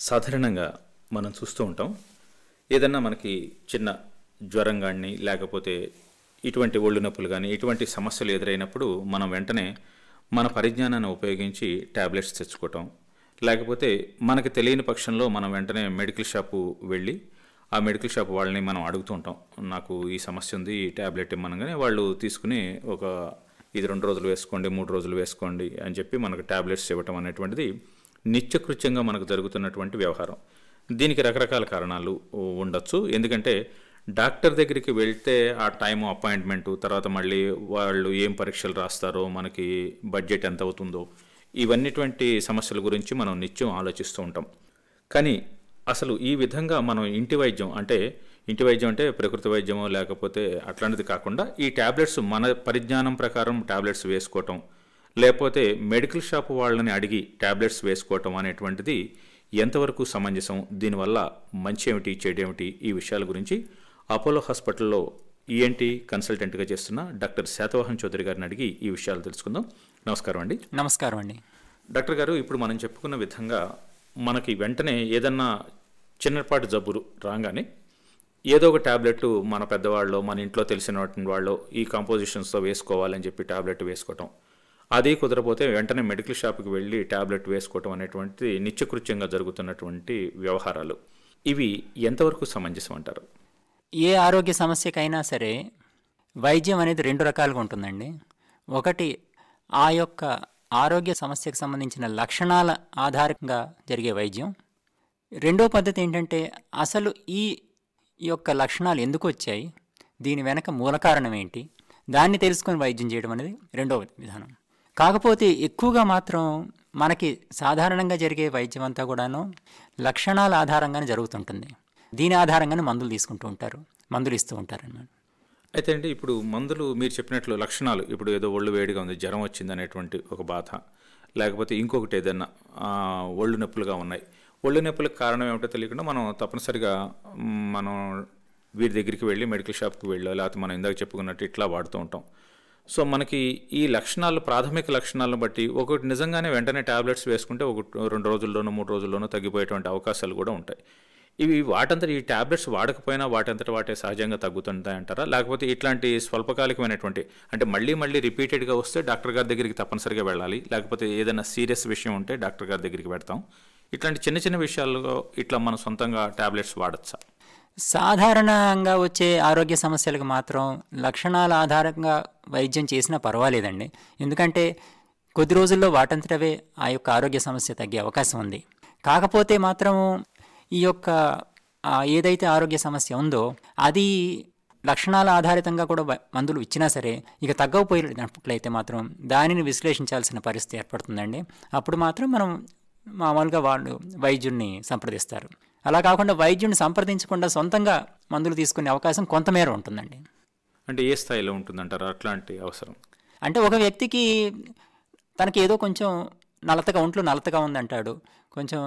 సాధారణంగా మనం చూస్తూ ఉంటాం. ఏదన్నా మనకి చిన్న జ్వరం గాని, లేకపోతే ఇటువంటి ఒళ్ళు నొప్పులు గాని, ఇటువంటి సమస్యలు ఎదురైనప్పుడు మనం వెంటనే మన పరిజ్ఞానాన్ని ఉపయోగించి టాబ్లెట్స్ తెచ్చుకోవటం. లేకపోతే మనకు తెలియని పక్షంలో మనం వెంటనే మెడికల్ షాపు వెళ్ళి, ఆ మెడికల్ షాప్ వాళ్ళని మనం అడుగుతూ ఉంటాం. నాకు ఈ సమస్య ఉంది, ఈ టాబ్లెట్ ఇమ్మనగానే వాళ్ళు తీసుకుని ఇది 2 రోజులు వేసుకోండి, 3 రోజులు వేసుకోండి అని చెప్పి మనకు టాబ్లెట్స్ ఇవ్వటం అనేటువంటిది నిత్యకృత్యంగా మనకు జరుగుతున్నటువంటి వ్యవహారం. దీనికి రకరకాల కారణాలు ఉండొచ్చు. ఎందుకంటే డాక్టర్ దగ్గరికి వెళ్తే ఆ టైము, అపాయింట్మెంటు, తర్వాత మళ్ళీ వాళ్ళు ఏం పరీక్షలు రాస్తారో, మనకి బడ్జెట్ ఎంత అవుతుందో, ఇవన్నిటువంటి సమస్యల గురించి మనం నిత్యం ఆలోచిస్తూ ఉంటాం. కానీ అసలు ఈ విధంగా మనం ఇంటి వైద్యం అంటే ప్రకృతి వైద్యమో లేకపోతే అట్లాంటిది కాకుండా ఈ టాబ్లెట్స్ మన పరిజ్ఞానం ప్రకారం టాబ్లెట్స్ వేసుకోవటం, లేకపోతే మెడికల్ షాప్ వాళ్ళని అడిగి టాబ్లెట్స్ వేసుకోవటం అనేటువంటిది ఎంతవరకు సమంజసం, దీనివల్ల మంచి ఏమిటి, చెడేమిటి, ఈ విషయాల గురించి అపోలో హాస్పిటల్లో ఈఎన్టీ కన్సల్టెంట్గా చేస్తున్న డాక్టర్ శాతవాహన్ చౌదరి గారిని అడిగి ఈ విషయాలు తెలుసుకుందాం. నమస్కారం అండి. నమస్కారం అండి. డాక్టర్ గారు, ఇప్పుడు మనం చెప్పుకున్న విధంగా మనకి వెంటనే ఏదన్నా చిన్నపాటి జబ్బులు రాగానే ఏదో ఒక టాబ్లెట్ మన పెద్దవాళ్ళు, మన ఇంట్లో తెలిసిన వాళ్ళు ఈ కాంపోజిషన్స్తో వేసుకోవాలని చెప్పి టాబ్లెట్ వేసుకోవటం, అది కుదరపోతే వెంటనే మెడికల్ షాప్కి వెళ్ళి టాబ్లెట్ వేసుకోవటం అనేటువంటిది నిత్యకృత్యంగా జరుగుతున్నటువంటి వ్యవహారాలు. ఇవి ఎంతవరకు సమంజసం అంటారు? ఏ ఆరోగ్య సమస్యకైనా సరే వైద్యం అనేది 2 రకాలుగా ఉంటుందండి. ఒకటి ఆ యొక్క ఆరోగ్య సమస్యకు సంబంధించిన లక్షణాల ఆధారంగా జరిగే వైద్యం. రెండో పద్ధతి ఏంటంటే అసలు ఈ యొక్క లక్షణాలు ఎందుకు వచ్చాయి, దీని వెనక మూల కారణం ఏంటి, దాన్ని తెలుసుకొని వైద్యం చేయడం అనేది రెండవ విధానం. కాకపోతే ఎక్కువగా మాత్రం మనకి సాధారణంగా జరిగే వైద్యం అంతా కూడాను లక్షణాల ఆధారంగానే జరుగుతుంటుంది. దీని ఆధారంగానే మందులు తీసుకుంటూ ఉంటారు, మందులు ఇస్తూ ఉంటారు అన్నమాట. అయితే అండి, ఇప్పుడు మందులు మీరు చెప్పినట్లు లక్షణాలు, ఇప్పుడు ఏదో ఒళ్ళు వేడిగా ఉంది, జ్వరం వచ్చింది అనేటువంటి ఒక బాధ, లేకపోతే ఇంకొకటి ఏదన్నా ఒళ్ళు నొప్పులుగా ఉన్నాయి, ఒళ్ళు నొప్పులకు కారణం ఏమిటో తెలియకుండా మనం తప్పనిసరిగా మనం వీరి దగ్గరికి వెళ్ళి మెడికల్ షాప్కి వెళ్ళో, లేకపోతే మనం ఇందాక చెప్పుకున్నట్టు ఇట్లా వాడుతూ ఉంటాం. సో మనకి ఈ లక్షణాలు, ప్రాథమిక లక్షణాలను బట్టి ఒకటి నిజంగానే వెంటనే టాబ్లెట్స్ వేసుకుంటే 2 రోజుల్లోనో 3 రోజుల్లోనో తగ్గిపోయేటువంటి అవకాశాలు కూడా ఉంటాయి. ఇవి ఈ టాబ్లెట్స్ వాడకపోయినా వాటంతట వాటే సహజంగా తగ్గుతుంటాయంటారా? లేకపోతే ఇట్లాంటి స్వల్పకాలికమైనటువంటి, అంటే మళ్ళీ రిపీటెడ్గా వస్తే డాక్టర్ గారి దగ్గరికి తప్పనిసరిగా వెళ్ళాలి, లేకపోతే ఏదైనా సీరియస్ విషయం ఉంటే డాక్టర్ గారి దగ్గరికి పెడతాం, ఇట్లాంటి చిన్న విషయాల్లో ఇట్లా మనం సొంతంగా టాబ్లెట్స్ వాడచ్చా? సాధారణంగా వచ్చే ఆరోగ్య సమస్యలకు మాత్రం లక్షణాల ఆధారంగా వైద్యం చేసినా పర్వాలేదండి. ఎందుకంటే కొద్ది రోజుల్లో వాటంతటవే ఆ యొక్క ఆరోగ్య సమస్య తగ్గే అవకాశం ఉంది. కాకపోతే మాత్రం ఈ యొక్క ఏదైతే ఆరోగ్య సమస్య ఉందో అది లక్షణాల ఆధారితంగా కూడా మందులు ఇచ్చినా సరే ఇక తగ్గకపోయినట్లయితే మాత్రం దానిని విశ్లేషించాల్సిన పరిస్థితి ఏర్పడుతుందండి. అప్పుడు మాత్రం మనం మామూలుగా వాళ్ళు వైద్యుడిని సంప్రదిస్తారు. అలా కాకుండా వైద్యుడిని సంప్రదించకుండా సొంతంగా మందులు తీసుకునే అవకాశం కొంతమేర ఉంటుందండి. అంటే ఏ స్థాయిలో ఉంటుందంటారు అట్లాంటి అవసరం? అంటే ఒక వ్యక్తికి తనకి ఏదో కొంచెం ఒంట్లో నలతగా ఉందంటాడు, కొంచెం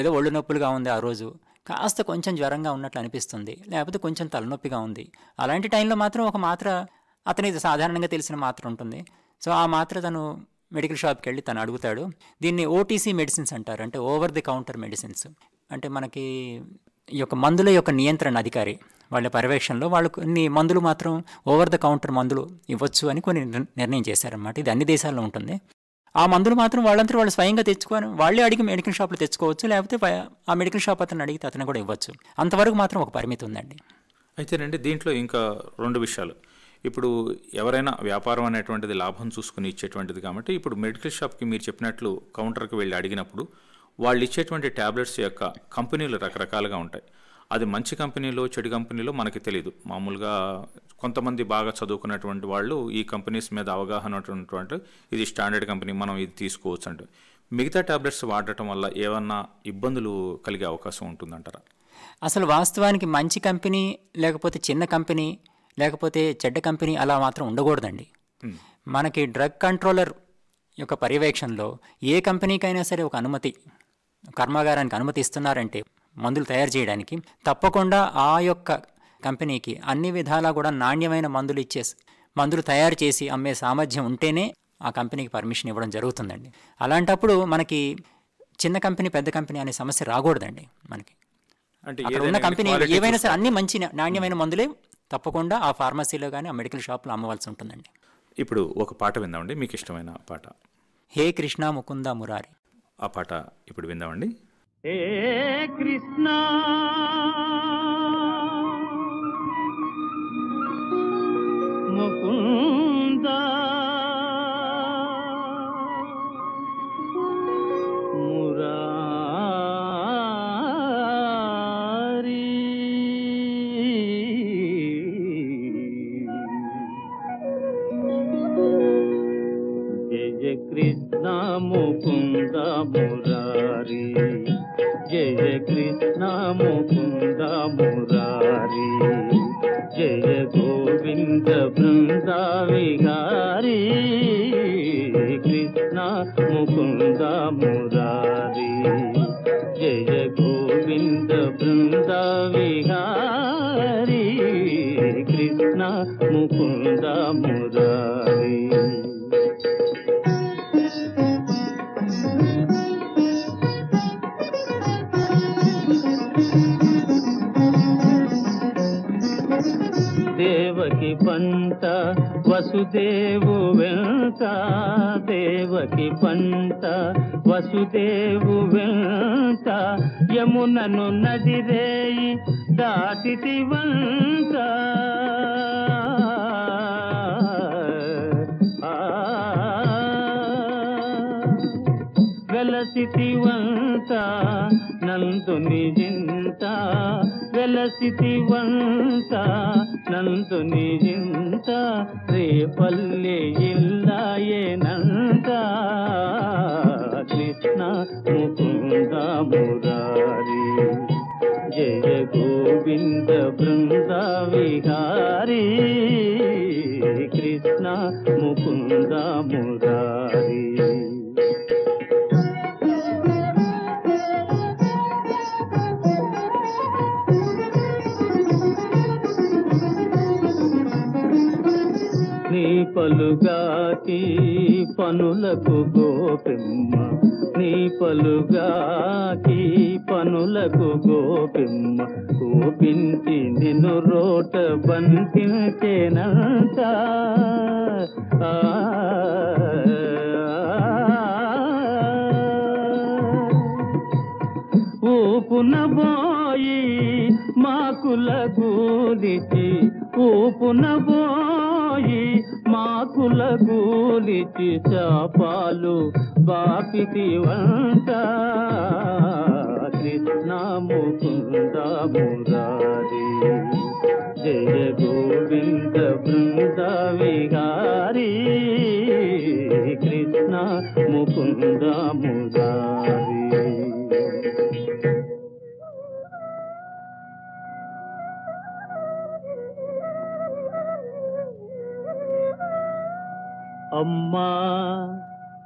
ఏదో ఒళ్ళు నొప్పులుగా ఉంది, ఆ రోజు కాస్త కొంచెం జ్వరంగా ఉన్నట్లు అనిపిస్తుంది, లేకపోతే కొంచెం తలనొప్పిగా ఉంది, అలాంటి టైంలో మాత్రం ఒక మాత్ర, అతనికి సాధారణంగా తెలిసిన మాత్ర ఉంటుంది. సో ఆ మాత్ర తను మెడికల్ షాప్కి వెళ్ళి తను అడుగుతాడు. దీన్ని ఓటీసీ మెడిసిన్స్ అంటారు, అంటే ఓవర్ ది కౌంటర్ మెడిసిన్స్. అంటే మనకి ఈ యొక్క మందుల యొక్క నియంత్రణ అధికారి వాళ్ళ పర్యవేక్షణలో వాళ్ళు కొన్ని మందులు మాత్రం ఓవర్ ద కౌంటర్ మందులు ఇవ్వచ్చు అని కొన్ని నిర్ణయం చేశారన్నమాట. ఇది అన్ని దేశాల్లో ఉంటుంది. ఆ మందులు మాత్రం వాళ్ళంతా వాళ్ళు స్వయంగా తెచ్చుకొని వాళ్ళే అడిగి మెడికల్ షాప్లో తెచ్చుకోవచ్చు, లేకపోతే ఆ మెడికల్ షాప్ అతను అడిగితే అతను కూడా ఇవ్వచ్చు. అంతవరకు మాత్రం ఒక పరిమితి ఉందండి. అయితేనండి, దీంట్లో ఇంకా 2 విషయాలు. ఇప్పుడు ఎవరైనా వ్యాపారం అనేటువంటిది లాభం చూసుకుని ఇచ్చేటువంటిది కాబట్టి, ఇప్పుడు మెడికల్ షాప్కి మీరు చెప్పినట్లు కౌంటర్కి వెళ్ళి అడిగినప్పుడు వాళ్ళు ఇచ్చేటువంటి ట్యాబ్లెట్స్ యొక్క కంపెనీలు రకరకాలుగా ఉంటాయి. అది మంచి కంపెనీలో చెడు కంపెనీలో మనకి తెలియదు. మామూలుగా కొంతమంది బాగా చదువుకున్నటువంటి వాళ్ళు ఈ కంపెనీస్ మీద అవగాహన ఉన్నటువంటి, ఇది స్టాండర్డ్ కంపెనీ, మనం ఇది తీసుకోవచ్చు అంటే, మిగతా ట్యాబ్లెట్స్ వాడటం వల్ల ఏమన్నా ఇబ్బందులు కలిగే అవకాశం ఉంటుందంటారా? అసలు వాస్తవానికి మంచి కంపెనీ లేకపోతే చిన్న కంపెనీ లేకపోతే చెడ్డ కంపెనీ అలా మాత్రం ఉండకూడదండి. మనకి డ్రగ్ కంట్రోలర్ యొక్క పర్యవేక్షణలో ఏ కంపెనీకైనా సరే ఒక అనుమతి, కర్మాగారానికి అనుమతి ఇస్తున్నారంటే మందులు తయారు చేయడానికి, తప్పకుండా ఆ యొక్క కంపెనీకి అన్ని విధాలా కూడా నాణ్యమైన మందులు తయారు చేసి అమ్మే సామర్థ్యం ఉంటేనే ఆ కంపెనీకి పర్మిషన్ ఇవ్వడం జరుగుతుందండి. అలాంటప్పుడు మనకి చిన్న కంపెనీ పెద్ద కంపెనీ అనే సమస్య రాకూడదండి మనకి. అంటే అక్కడ ఉన్న కంపెనీ ఏవైనా సరే అన్ని మంచి నాణ్యమైన మందులే తప్పకుండా ఆ ఫార్మసీలో కానీ ఆ మెడికల్ షాప్లో అమ్మవలసి ఉంటుందండి. ఇప్పుడు ఒక పాట విందామండి, మీకు ఇష్టమైన పాట. హే కృష్ణ ముకుంద మురారి. ఆ పాట ఇప్పుడు విందామండి. హే కృష్ణ ముకుంద మురారి, జయ కృష్ణ ముకుంద మురారి, జయ కృష్ణ ముకుంద మురారి, జయ గోవింద బృంద విహారీ, కృష్ణ ముకుంద మురారి, జయ గోవింద బృంద విహారీ, కృష్ణ ముకుంద మురారి. దేవకి పంట వసుదేవు వెంట, దేవకి పంట వసుదేవు వెంట, యమునను నదిరేయి దాటితి వంట, వెలసితి వంట నందుని జింత, వెలసితి వంట నందుని జింత, రేపల్లె ఇల్లాయేనంత, కృష్ణ ముకుంద మురారి, జయ గోవింద బృంద విహారీ, కృష్ణ ముకుంద మురారి. నీ పలుగాకి పనులకు గోపిమ్మ, నీ పలుగాకి పనులకు గోపిమ్మ, కోపించి నిన్ను రోట బంధించేనంత, ఊపున బోయి మాకుల గూలిచి, ఊపున బోయి మాకుల గూలిచి, చాపాలు బాపితి వంట, కృష్ణ ముకుంద మురారి, జయ గోవింద బృంద విహారీ, కృష్ణ ముకుంద మురారి. అమ్మా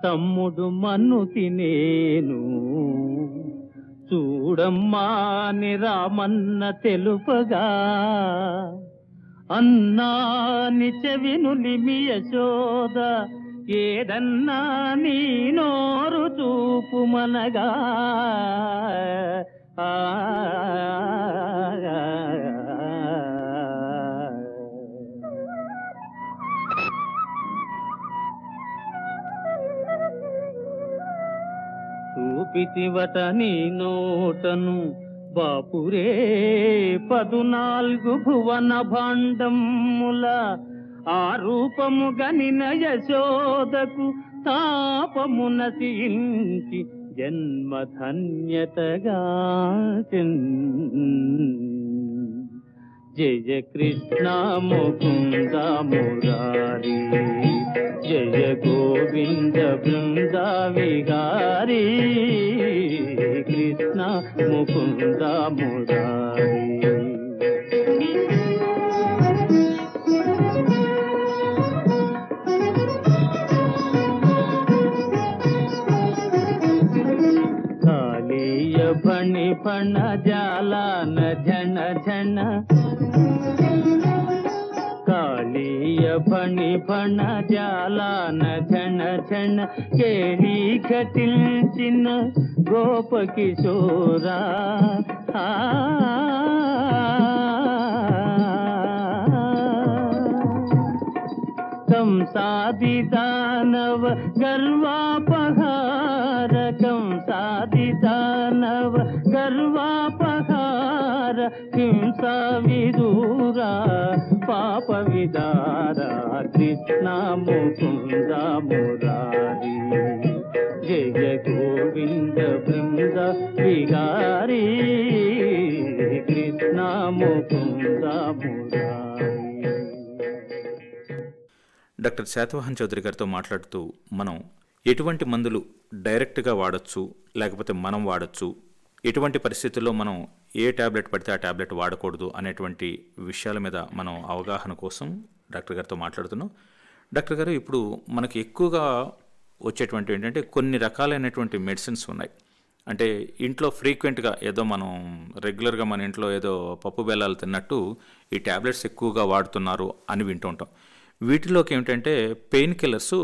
తమ్ముడు మన్ను తినేను, చూడమ్మా అని రామన్న తెలుపగా, అన్నాని చెవినులిమి యశోద, ఏదన్నా నీ నోరు చూపుమనగా, చూపితివట నీ నోటను బాపురే 14 భువన భాండముల, ఆ రూపము గనిన యశోదకు తాపమున సించి జన్మధన్యతగా. జయ కృష్ణ ముకుంద మురారి, జయ గోవింద బృంద విహారీ, కృష్ణ ముకుంద మురారి. కాళీయ ఫణి ఫణ జాలాన ఝణ ఝణ, కాళీ ಕೇಳಿಯ ಫಣಿ ಫಣ ಜಾಲಾನ ಝಣ ಝಣ ಕೇಳಿ ಘಟಿಲ್ಚಿನ ಗೋಪ ಕಿಶೋರ ಕಂಸಾದಿ ದಾನವ ಗರ್ವಾಪಹಾರ ಕಂಸಾದಿ ದಾನವ ಗರ್ವಾಪಹಾರ ಹಿಂಸಾ ವಿದೂರ ಪಾಪ ವಿದಾರ ಕೃಷ್ಣ ಮುಕುಂದ ಮುರಾರಿ ಜಯ ಗೋವಿಂದ ಬೃಂದ ವಿಹಾರಿ ಕೃಷ್ಣ ముకుంద మురారి. డాక్టర్ శాతవాహన్ చౌదరి గారితో మాట్లాడుతూ మనం ఎటువంటి మందులు డైరెక్ట్గా వాడచ్చు, లేకపోతే మనం వాడచ్చు, ఎటువంటి పరిస్థితుల్లో మనం ఏ ట్యాబ్లెట్ పడితే ఆ ట్యాబ్లెట్ వాడకూడదు అనేటువంటి విషయాల మీద మనం అవగాహన కోసం డాక్టర్ గారితో మాట్లాడుతున్నాం. డాక్టర్ గారు, ఇప్పుడు మనకి ఎక్కువగా వచ్చేటువంటి ఏంటంటే కొన్ని రకాలైనటువంటి మెడిసిన్స్ ఉన్నాయి. అంటే ఇంట్లో ఫ్రీక్వెంట్గా ఏదో మనం రెగ్యులర్గా మన ఇంట్లో ఏదో పప్పు బెల్లాలు తిన్నట్టు ఈ ట్యాబ్లెట్స్ ఎక్కువగా వాడుతున్నారు అని వింటూ ఉంటాం. వీటిలోకి ఏమిటంటే పెయిన్ కిల్లర్స్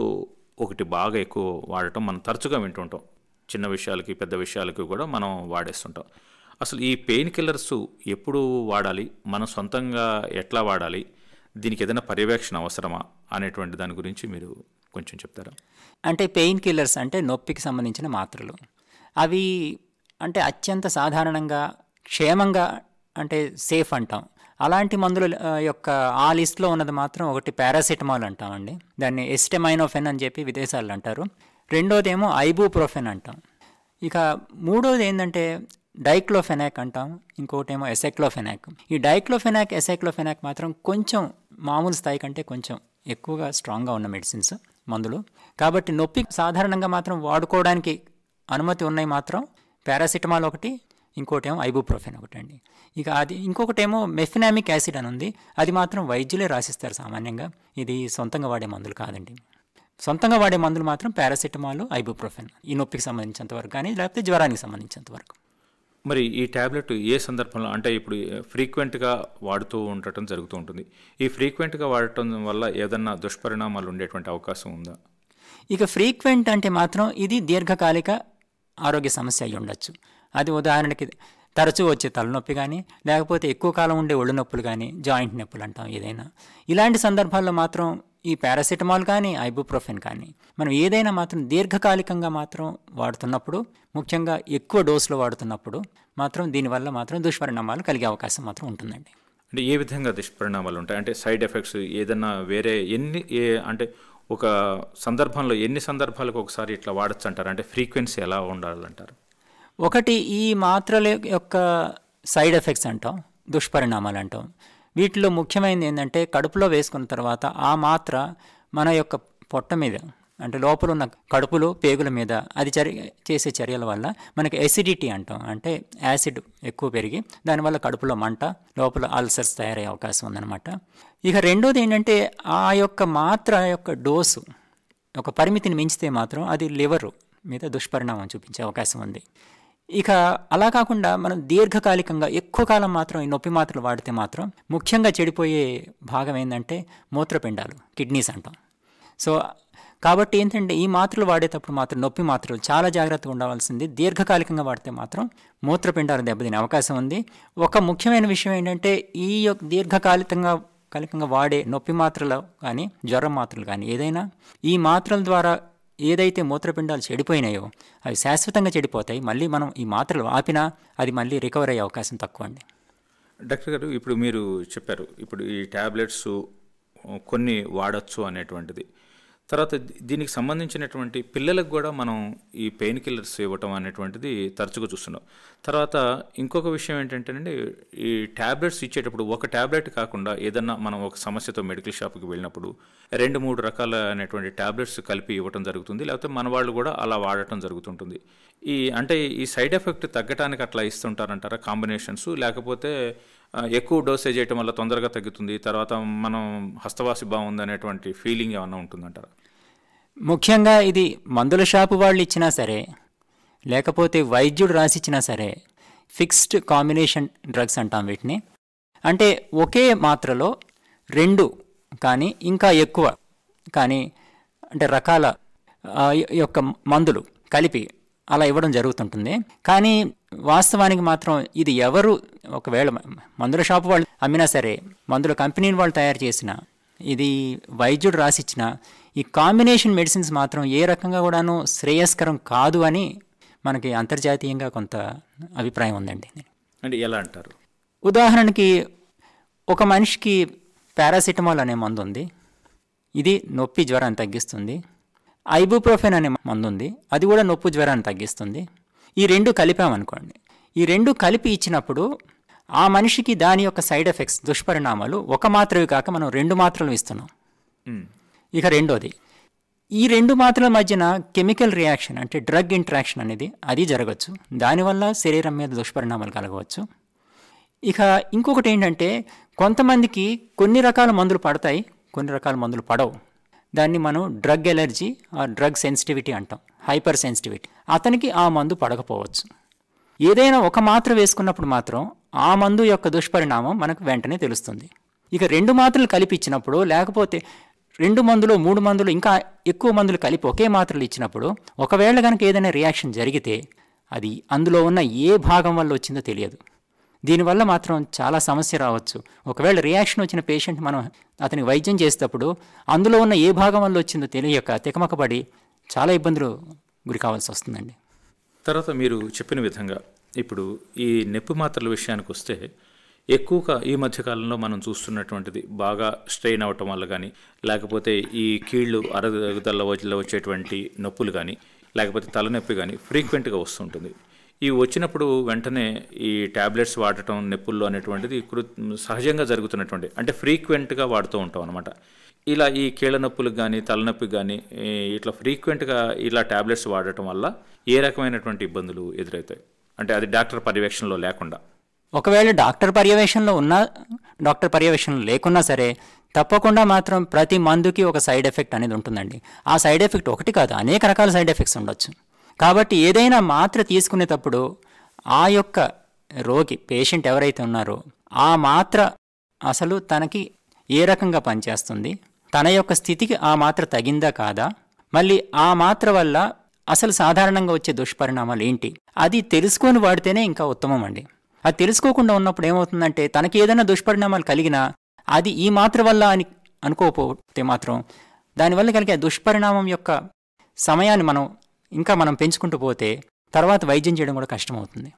ఒకటి బాగా ఎక్కువ వాడటం మనం తరచుగా వింటూ ఉంటాం. చిన్న విషయాలకి పెద్ద విషయాలకి కూడా మనం వాడేస్తుంటాం. అసలు ఈ పెయిన్ కిల్లర్స్ ఎప్పుడు వాడాలి, మనం సొంతంగా ఎట్లా వాడాలి, దీనికి ఏదైనా పర్యవేక్షణ అవసరమా అనేటువంటి దాని గురించి మీరు కొంచెం చెప్తారా? అంటే పెయిన్ కిల్లర్స్ అంటే నొప్పికి సంబంధించిన మాత్రలు. అవి అంటే అత్యంత సాధారణంగా క్షేమంగా అంటే సేఫ్ అంటాం. అలాంటి మందుల యొక్క ఆ లిస్ట్లో ఉన్నది మాత్రం ఒకటి పారాసిటమాల్ అంటామండి. దాన్ని ఎస్టెమైనోఫెన్ అని చెప్పి విదేశాల్లో అంటారు. రెండోదేమో ఐబుప్రోఫెన్ అంటాం. ఇక మూడోది ఏంటంటే డైక్లోఫెనాక్ అంటాం. ఇంకోటేమో ఎసైక్లోఫెనాక్. ఈ డైక్లోఫెనాక్, ఎసైక్లోఫెనాక్ మాత్రం కొంచెం మామూలు స్థాయి కంటే కొంచెం ఎక్కువగా స్ట్రాంగ్గా ఉన్న మెడిసిన్స్, మందులు. కాబట్టి నొప్పి సాధారణంగా మాత్రం వాడుకోవడానికి అనుమతి ఉన్నాయి మాత్రం పారాసిటమాల్ ఒకటి, ఇంకోటేమో ఐబుప్రోఫెన్ ఒకటి అండి. ఇక అది ఇంకొకటేమో మెఫినామిక్ యాసిడ్ అని ఉంది. అది మాత్రం వైద్యులే రాసిస్తారు సామాన్యంగా. ఇది సొంతంగా వాడే మందులు కాదండి. సొంతంగా వాడే మందులు మాత్రం పారాసిటమాల్, ఐబుప్రోఫెన్, ఈ నొప్పికి సంబంధించినంత వరకు కానీ, లేకపోతే జ్వరానికి సంబంధించినంత వరకు. మరి ఈ ట్యాబ్లెట్ ఏ సందర్భంలో, అంటే ఇప్పుడు ఫ్రీక్వెంట్గా వాడుతూ ఉండటం జరుగుతూ ఉంటుంది. ఈ ఫ్రీక్వెంట్గా వాడటం వల్ల ఏదన్నా దుష్పరిణామాలు ఉండేటువంటి అవకాశం ఉందా? ఇక ఫ్రీక్వెంట్ అంటే మాత్రం ఇది దీర్ఘకాలిక ఆరోగ్య సమస్య అయి ఉండొచ్చు. అది ఉదాహరణకి తరచూ వచ్చే తలనొప్పి కానీ, లేకపోతే ఎక్కువ కాలం ఉండే ఒళ్ళు నొప్పులు కానీ, జాయింట్ నొప్పులు అంటాం ఏదైనా. ఇలాంటి సందర్భాల్లో మాత్రం ఈ పారాసిటమాల్ కానీ, ఐబుప్రోఫెన్ కానీ మనం ఏదైనా మాత్రం దీర్ఘకాలికంగా మాత్రం వాడుతున్నప్పుడు, ముఖ్యంగా ఎక్కువ డోసులో వాడుతున్నప్పుడు మాత్రం దీనివల్ల మాత్రం దుష్పరిణామాలు కలిగే అవకాశం మాత్రం ఉంటుందండి. అంటే ఏ విధంగా దుష్పరిణామాలు ఉంటాయి? అంటే సైడ్ ఎఫెక్ట్స్ ఏదన్నా వేరే అంటే ఒక సందర్భంలో ఎన్ని సందర్భాలకు ఒకసారి ఇట్లా వాడచ్చు అంటారు? అంటే ఫ్రీక్వెన్సీ ఎలా ఉండాలంటారు? ఒకటి, ఈ మాత్రల యొక్క సైడ్ ఎఫెక్ట్స్ అంటాం, దుష్పరిణామాలు అంటాం. వీటిలో ముఖ్యమైనది ఏంటంటే కడుపులో వేసుకున్న తర్వాత ఆ మాత్ర మన యొక్క పొట్ట మీద, అంటే లోపల ఉన్న కడుపులో పేగుల మీద అది చేసే చర్యల వల్ల మనకి ఎసిడిటీ అంటాం, అంటే యాసిడ్ ఎక్కువ పెరిగి దానివల్ల కడుపులో మంట, లోపల అల్సర్స్ తయారయ్యే అవకాశం ఉందన్నమాట. ఇక రెండోది ఏంటంటే ఆ యొక్క మాత్ర యొక్క డోసు ఒక పరిమితిని మించితే మాత్రం అది లివర్ మీద దుష్పరిణామం చూపించే అవకాశం ఉంది. ఇక అలా కాకుండా మనం దీర్ఘకాలికంగా ఎక్కువ కాలం మాత్రం ఈ నొప్పి మాత్రలు వాడితే మాత్రం ముఖ్యంగా చెడిపోయే భాగం ఏంటంటే మూత్రపిండాలు, కిడ్నీస్ అంటాం. సో కాబట్టి ఏంటంటే ఈ మాత్రలు వాడేటప్పుడు మాత్రం నొప్పి మాత్రలు చాలా జాగ్రత్తగా ఉండవలసింది. దీర్ఘకాలికంగా వాడితే మాత్రం మూత్రపిండాలు దెబ్బతినే అవకాశం ఉంది. ఒక ముఖ్యమైన విషయం ఏంటంటే ఈ యొక్క దీర్ఘకాలికంగా వాడే నొప్పి మాత్రలు కానీ, జ్వరం మాత్రలు కానీ ఏదైనా ఈ మాత్రల ద్వారా ఏదైతే మూత్రపిండాలు చెడిపోయినాయో అవి శాశ్వతంగా చెడిపోతాయి. మళ్ళీ మనం ఈ మాత్రలు ఆపినా అది మళ్ళీ రికవర్ అయ్యే అవకాశం తక్కువ అండి. డాక్టర్ గారు, ఇప్పుడు మీరు చెప్పారు ఇప్పుడు ఈ ట్యాబ్లెట్స్ కొన్ని వాడచ్చు అనేటువంటిది. తర్వాత దీనికి సంబంధించినటువంటి పిల్లలకు కూడా మనం ఈ పెయిన్ కిల్లర్స్ ఇవ్వటం అనేటువంటిది తరచుగా చూస్తున్నాం. తర్వాత ఇంకొక విషయం ఏంటంటేనండి, ఈ ట్యాబ్లెట్స్ ఇచ్చేటప్పుడు ఒక ట్యాబ్లెట్ కాకుండా ఏదన్నా మనం ఒక సమస్యతో మెడికల్ షాప్కి వెళ్ళినప్పుడు 2-3 రకాల అనేటువంటి ట్యాబ్లెట్స్ కలిపి ఇవ్వటం జరుగుతుంది. లేకపోతే మన వాళ్ళు కూడా అలా వాడటం జరుగుతుంటుంది. అంటే ఈ సైడ్ ఎఫెక్ట్ తగ్గటానికి అట్లా ఇస్తుంటారంటారా కాంబినేషన్స్? లేకపోతే ఎక్కువ డోసేజ్ చేయటం వల్ల తొందరగా తగ్గుతుంది, తర్వాత మనం హస్తవాసి బాగుంది అనేటువంటి ఫీలింగ్ ఏమన్నా ఉంటుందంటారా? ముఖ్యంగా ఇది మందుల షాపు వాళ్ళు ఇచ్చినా సరే, లేకపోతే వైద్యుడు రాసిచ్చినా సరే, ఫిక్స్డ్ కాంబినేషన్ డ్రగ్స్ అంటాం వీటిని. అంటే ఒకే మాత్రలో 2 కానీ ఇంకా ఎక్కువ కానీ అంటే రకాల యొక్క మందులు కలిపి అలా ఇవ్వడం జరుగుతుంటుంది. కానీ వాస్తవానికి మాత్రం ఇది ఎవరు ఒకవేళ మందుల షాపు వాళ్ళు అమ్మినా సరే, మందుల కంపెనీని వాళ్ళు తయారు చేసిన, ఇది వైద్యుడు రాసిచ్చిన ఈ కాంబినేషన్ మెడిసిన్స్ మాత్రం ఏ రకంగా కూడాను శ్రేయస్కరం కాదు అని మనకి అంతర్జాతీయంగా కొంత అభిప్రాయం ఉందండి. అంటే ఎలా అంటారు? ఉదాహరణకి ఒక మనిషికి పారాసిటమాల్ అనే మందు ఉంది, ఇది నొప్పి జ్వరాన్ని తగ్గిస్తుంది. ఐబుప్రోఫెన్ అనే మందు ఉంది, అది కూడా నొప్పి జ్వరాన్ని తగ్గిస్తుంది. ఈ రెండు కలిపామనుకోండి, ఈ రెండు కలిపి ఇచ్చినప్పుడు ఆ మనిషికి దాని యొక్క సైడ్ ఎఫెక్ట్స్, దుష్పరిణామాలు ఒక మాత్రవి కాక మనం 2 మాత్రలు ఇస్తున్నాం. ఇక రెండోది, ఈ 2 మాత్రల మధ్యన కెమికల్ రియాక్షన్ అంటే డ్రగ్ ఇంటరాక్షన్ అనేది అది జరగచ్చు, దానివల్ల శరీరం మీద దుష్పరిణామాలు కలగవచ్చు. ఇక ఇంకొకటి ఏంటంటే, కొంతమందికి కొన్ని రకాల మందులు పడతాయి, కొన్ని రకాల మందులు పడవు. దాన్ని మనం drug allergy or drug sensitivity అంటాం, హైపర్ సెన్సిటివిటీ. అతనికి ఆ మందు పడకపోవచ్చు. ఏదైనా ఒక మాత్ర వేసుకున్నప్పుడు మాత్రం ఆ మందు యొక్క దుష్పరిణామం మనకు వెంటనే తెలుస్తుంది. ఇక 2 మాత్రలు కలిపి ఇచ్చినప్పుడు, లేకపోతే 2 మందులు 3 మందులు ఇంకా ఎక్కువ మందులు కలిపి ఒకే మాత్రలు ఇచ్చినప్పుడు, ఒకవేళ కనుక ఏదైనా రియాక్షన్ జరిగితే అది అందులో ఉన్న ఏ భాగం వల్ల వచ్చిందో తెలియదు. దీనివల్ల మాత్రం చాలా సమస్య రావచ్చు. ఒకవేళ రియాక్షన్ వచ్చిన పేషెంట్ మనం అతనికి వైద్యం చేసేటప్పుడు అందులో ఉన్న ఏ భాగం వల్ల వచ్చిందో తెలియక తికమకబడి చాలా ఇబ్బందులు గురి కావాల్సి వస్తుందండి. తర్వాత మీరు చెప్పిన విధంగా ఇప్పుడు ఈ నొప్పి మాత్రల విషయానికి వస్తే, ఎక్కువగా ఈ మధ్యకాలంలో మనం చూస్తున్నటువంటిది బాగా స్ట్రెయిన్ అవ్వటం వల్ల కానీ, లేకపోతే ఈ కీళ్ళు అరగదల వచ్చేటువంటి నొప్పులు కానీ, లేకపోతే తలనొప్పి కానీ ఫ్రీక్వెంట్గా వస్తుంటుంది. ఇవి వచ్చినప్పుడు వెంటనే ఈ ట్యాబ్లెట్స్ వాడటం నొప్పుల్లో అనేటువంటిది సహజంగా జరుగుతున్నటువంటి, అంటే ఫ్రీక్వెంట్గా వాడుతూ ఉంటాం అనమాట. ఇలా ఈ కీళ్ళ నొప్పులకు కానీ తలనొప్పికి కానీ ఇట్లా ఫ్రీక్వెంట్గా ఇలా ట్యాబ్లెట్స్ వాడటం వల్ల ఏ రకమైనటువంటి ఇబ్బందులు ఎదురవుతాయి? అంటే అది డాక్టర్ పర్యవేక్షణలో లేకుండా. ఒకవేళ డాక్టర్ పర్యవేక్షణలో ఉన్నా, డాక్టర్ పర్యవేక్షణలో లేకున్నా సరే, తప్పకుండా మాత్రం ప్రతి మందుకి ఒక సైడ్ ఎఫెక్ట్ అనేది ఉంటుందండి. ఆ సైడ్ ఎఫెక్ట్ ఒకటి కాదు, అనేక రకాల సైడ్ ఎఫెక్ట్స్ ఉండొచ్చు. కాబట్టి ఏదైనా మాత్ర తీసుకునేటప్పుడు ఆ యొక్క రోగి, పేషెంట్ ఎవరైతే ఉన్నారో ఆ మాత్ర అసలు తనకి ఏ రకంగా పనిచేస్తుంది, తన యొక్క స్థితికి ఆ మాత్ర తగిందా కాదా, మళ్ళీ ఆ మాత్ర వల్ల అసలు సాధారణంగా వచ్చే దుష్పరిణామాలు ఏంటి, అది తెలుసుకొని వాడితేనే ఇంకా ఉత్తమం అండి. అది తెలుసుకోకుండా ఉన్నప్పుడు ఏమవుతుందంటే, తనకి ఏదైనా దుష్పరిణామాలు కలిగినా అది ఈ మాత్ర వల్ల అని అనుకోకపోతే మాత్రం దానివల్ల కలిగే దుష్పరిణామం యొక్క సమయాన్ని మనం పెంచుకుంటూ పోతే తర్వాత వైద్యం చేయడం కూడా కష్టమవుతుంది.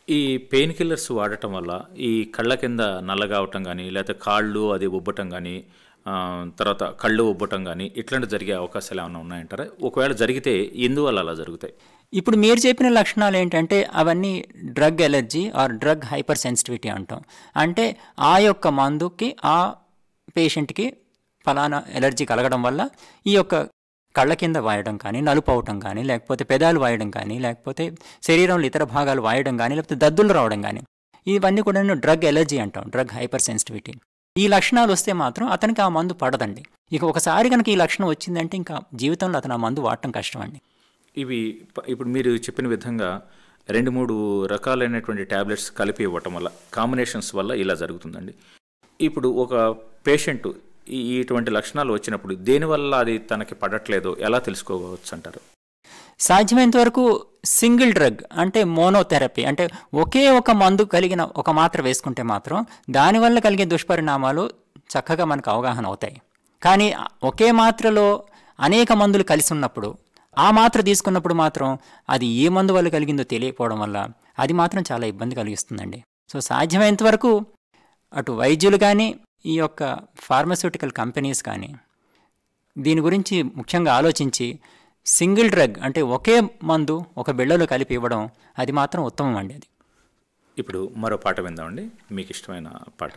ఈ పెయిన్ కిల్లర్స్ వాడటం వల్ల ఈ కళ్ళ కింద నల్లగా అవటం కానీ, లేకపోతే కాళ్ళు అది ఉబ్బటం కానీ, తర్వాత కళ్ళు ఉబ్బటం కానీ ఇట్లాంటి జరిగే అవకాశాలు ఏమైనా ఉన్నాయంటారా? ఒకవేళ జరిగితే ఎందువల్ల అలా జరుగుతాయి? ఇప్పుడు మీరు చెప్పిన లక్షణాలు ఏంటంటే అవన్నీ drug allergy or drug hypersensitivity అంటాం. అంటే ఆ యొక్క మందుకి ఆ పేషెంట్కి ఫలానా ఎలర్జీ కలగడం వల్ల ఈ యొక్క కళ్ళ కింద వాయడం కానీ, నలుపు అవటం కానీ, లేకపోతే పెదాలు వాయడం కానీ, లేకపోతే శరీరంలో ఇతర భాగాలు వాయడం కానీ, లేకపోతే దద్దులు రావడం కానీ, ఇవన్నీ కూడా డ్రగ్ ఎలర్జీ అంటాం, డ్రగ్ హైపర్ సెన్సిటివిటీ. ఈ లక్షణాలు వస్తే మాత్రం అతనికి ఆ మందు పడదండి. ఇక ఒకసారి కనుక ఈ లక్షణం వచ్చిందంటే ఇంకా జీవితంలో అతను ఆ మందు వాడటం కష్టం అండి. ఇవి ఇప్పుడు మీరు చెప్పిన విధంగా 2-3 రకాలైనటువంటి ట్యాబ్లెట్స్ కలిపి ఇవ్వటం వల్ల, కాంబినేషన్స్ వల్ల ఇలా జరుగుతుందండి. ఇప్పుడు ఒక పేషెంట్ ఇటువంటి లక్షణాలు వచ్చినప్పుడు దేనివల్ల అది తనకి పడట్లేదో ఎలా తెలుసుకోవచ్చు అంటారు? సాధ్యమైనంత వరకు సింగిల్ డ్రగ్ అంటే మోనోథెరపీ, అంటే ఒకే ఒక మందు కలిగిన ఒక మాత్ర వేసుకుంటే మాత్రం దానివల్ల కలిగే దుష్పరిణామాలు చక్కగా మనకు అవగాహన అవుతాయి. కానీ ఒకే మాత్రలో అనేక మందులు కలిసి ఉన్నప్పుడు, ఆ మాత్ర తీసుకున్నప్పుడు మాత్రం అది ఏ మందు వల్ల కలిగిందో తెలియకపోవడం వల్ల అది మాత్రం చాలా ఇబ్బంది కలిగిస్తుందండి. సో సాధ్యమైనంత వరకు అటు వైద్యులు కానీ, ఈ యొక్క ఫార్మస్యూటికల్ కంపెనీస్ కానీ దీని గురించి ముఖ్యంగా ఆలోచించి సింగిల్ డ్రగ్ అంటే ఒకే మందు ఒక బిళ్ళలో కలిపి ఇవ్వడం అది మాత్రం ఉత్తమం అండి. అది ఇప్పుడు మరో పాట విందామండి, మీకు ఇష్టమైన పాట.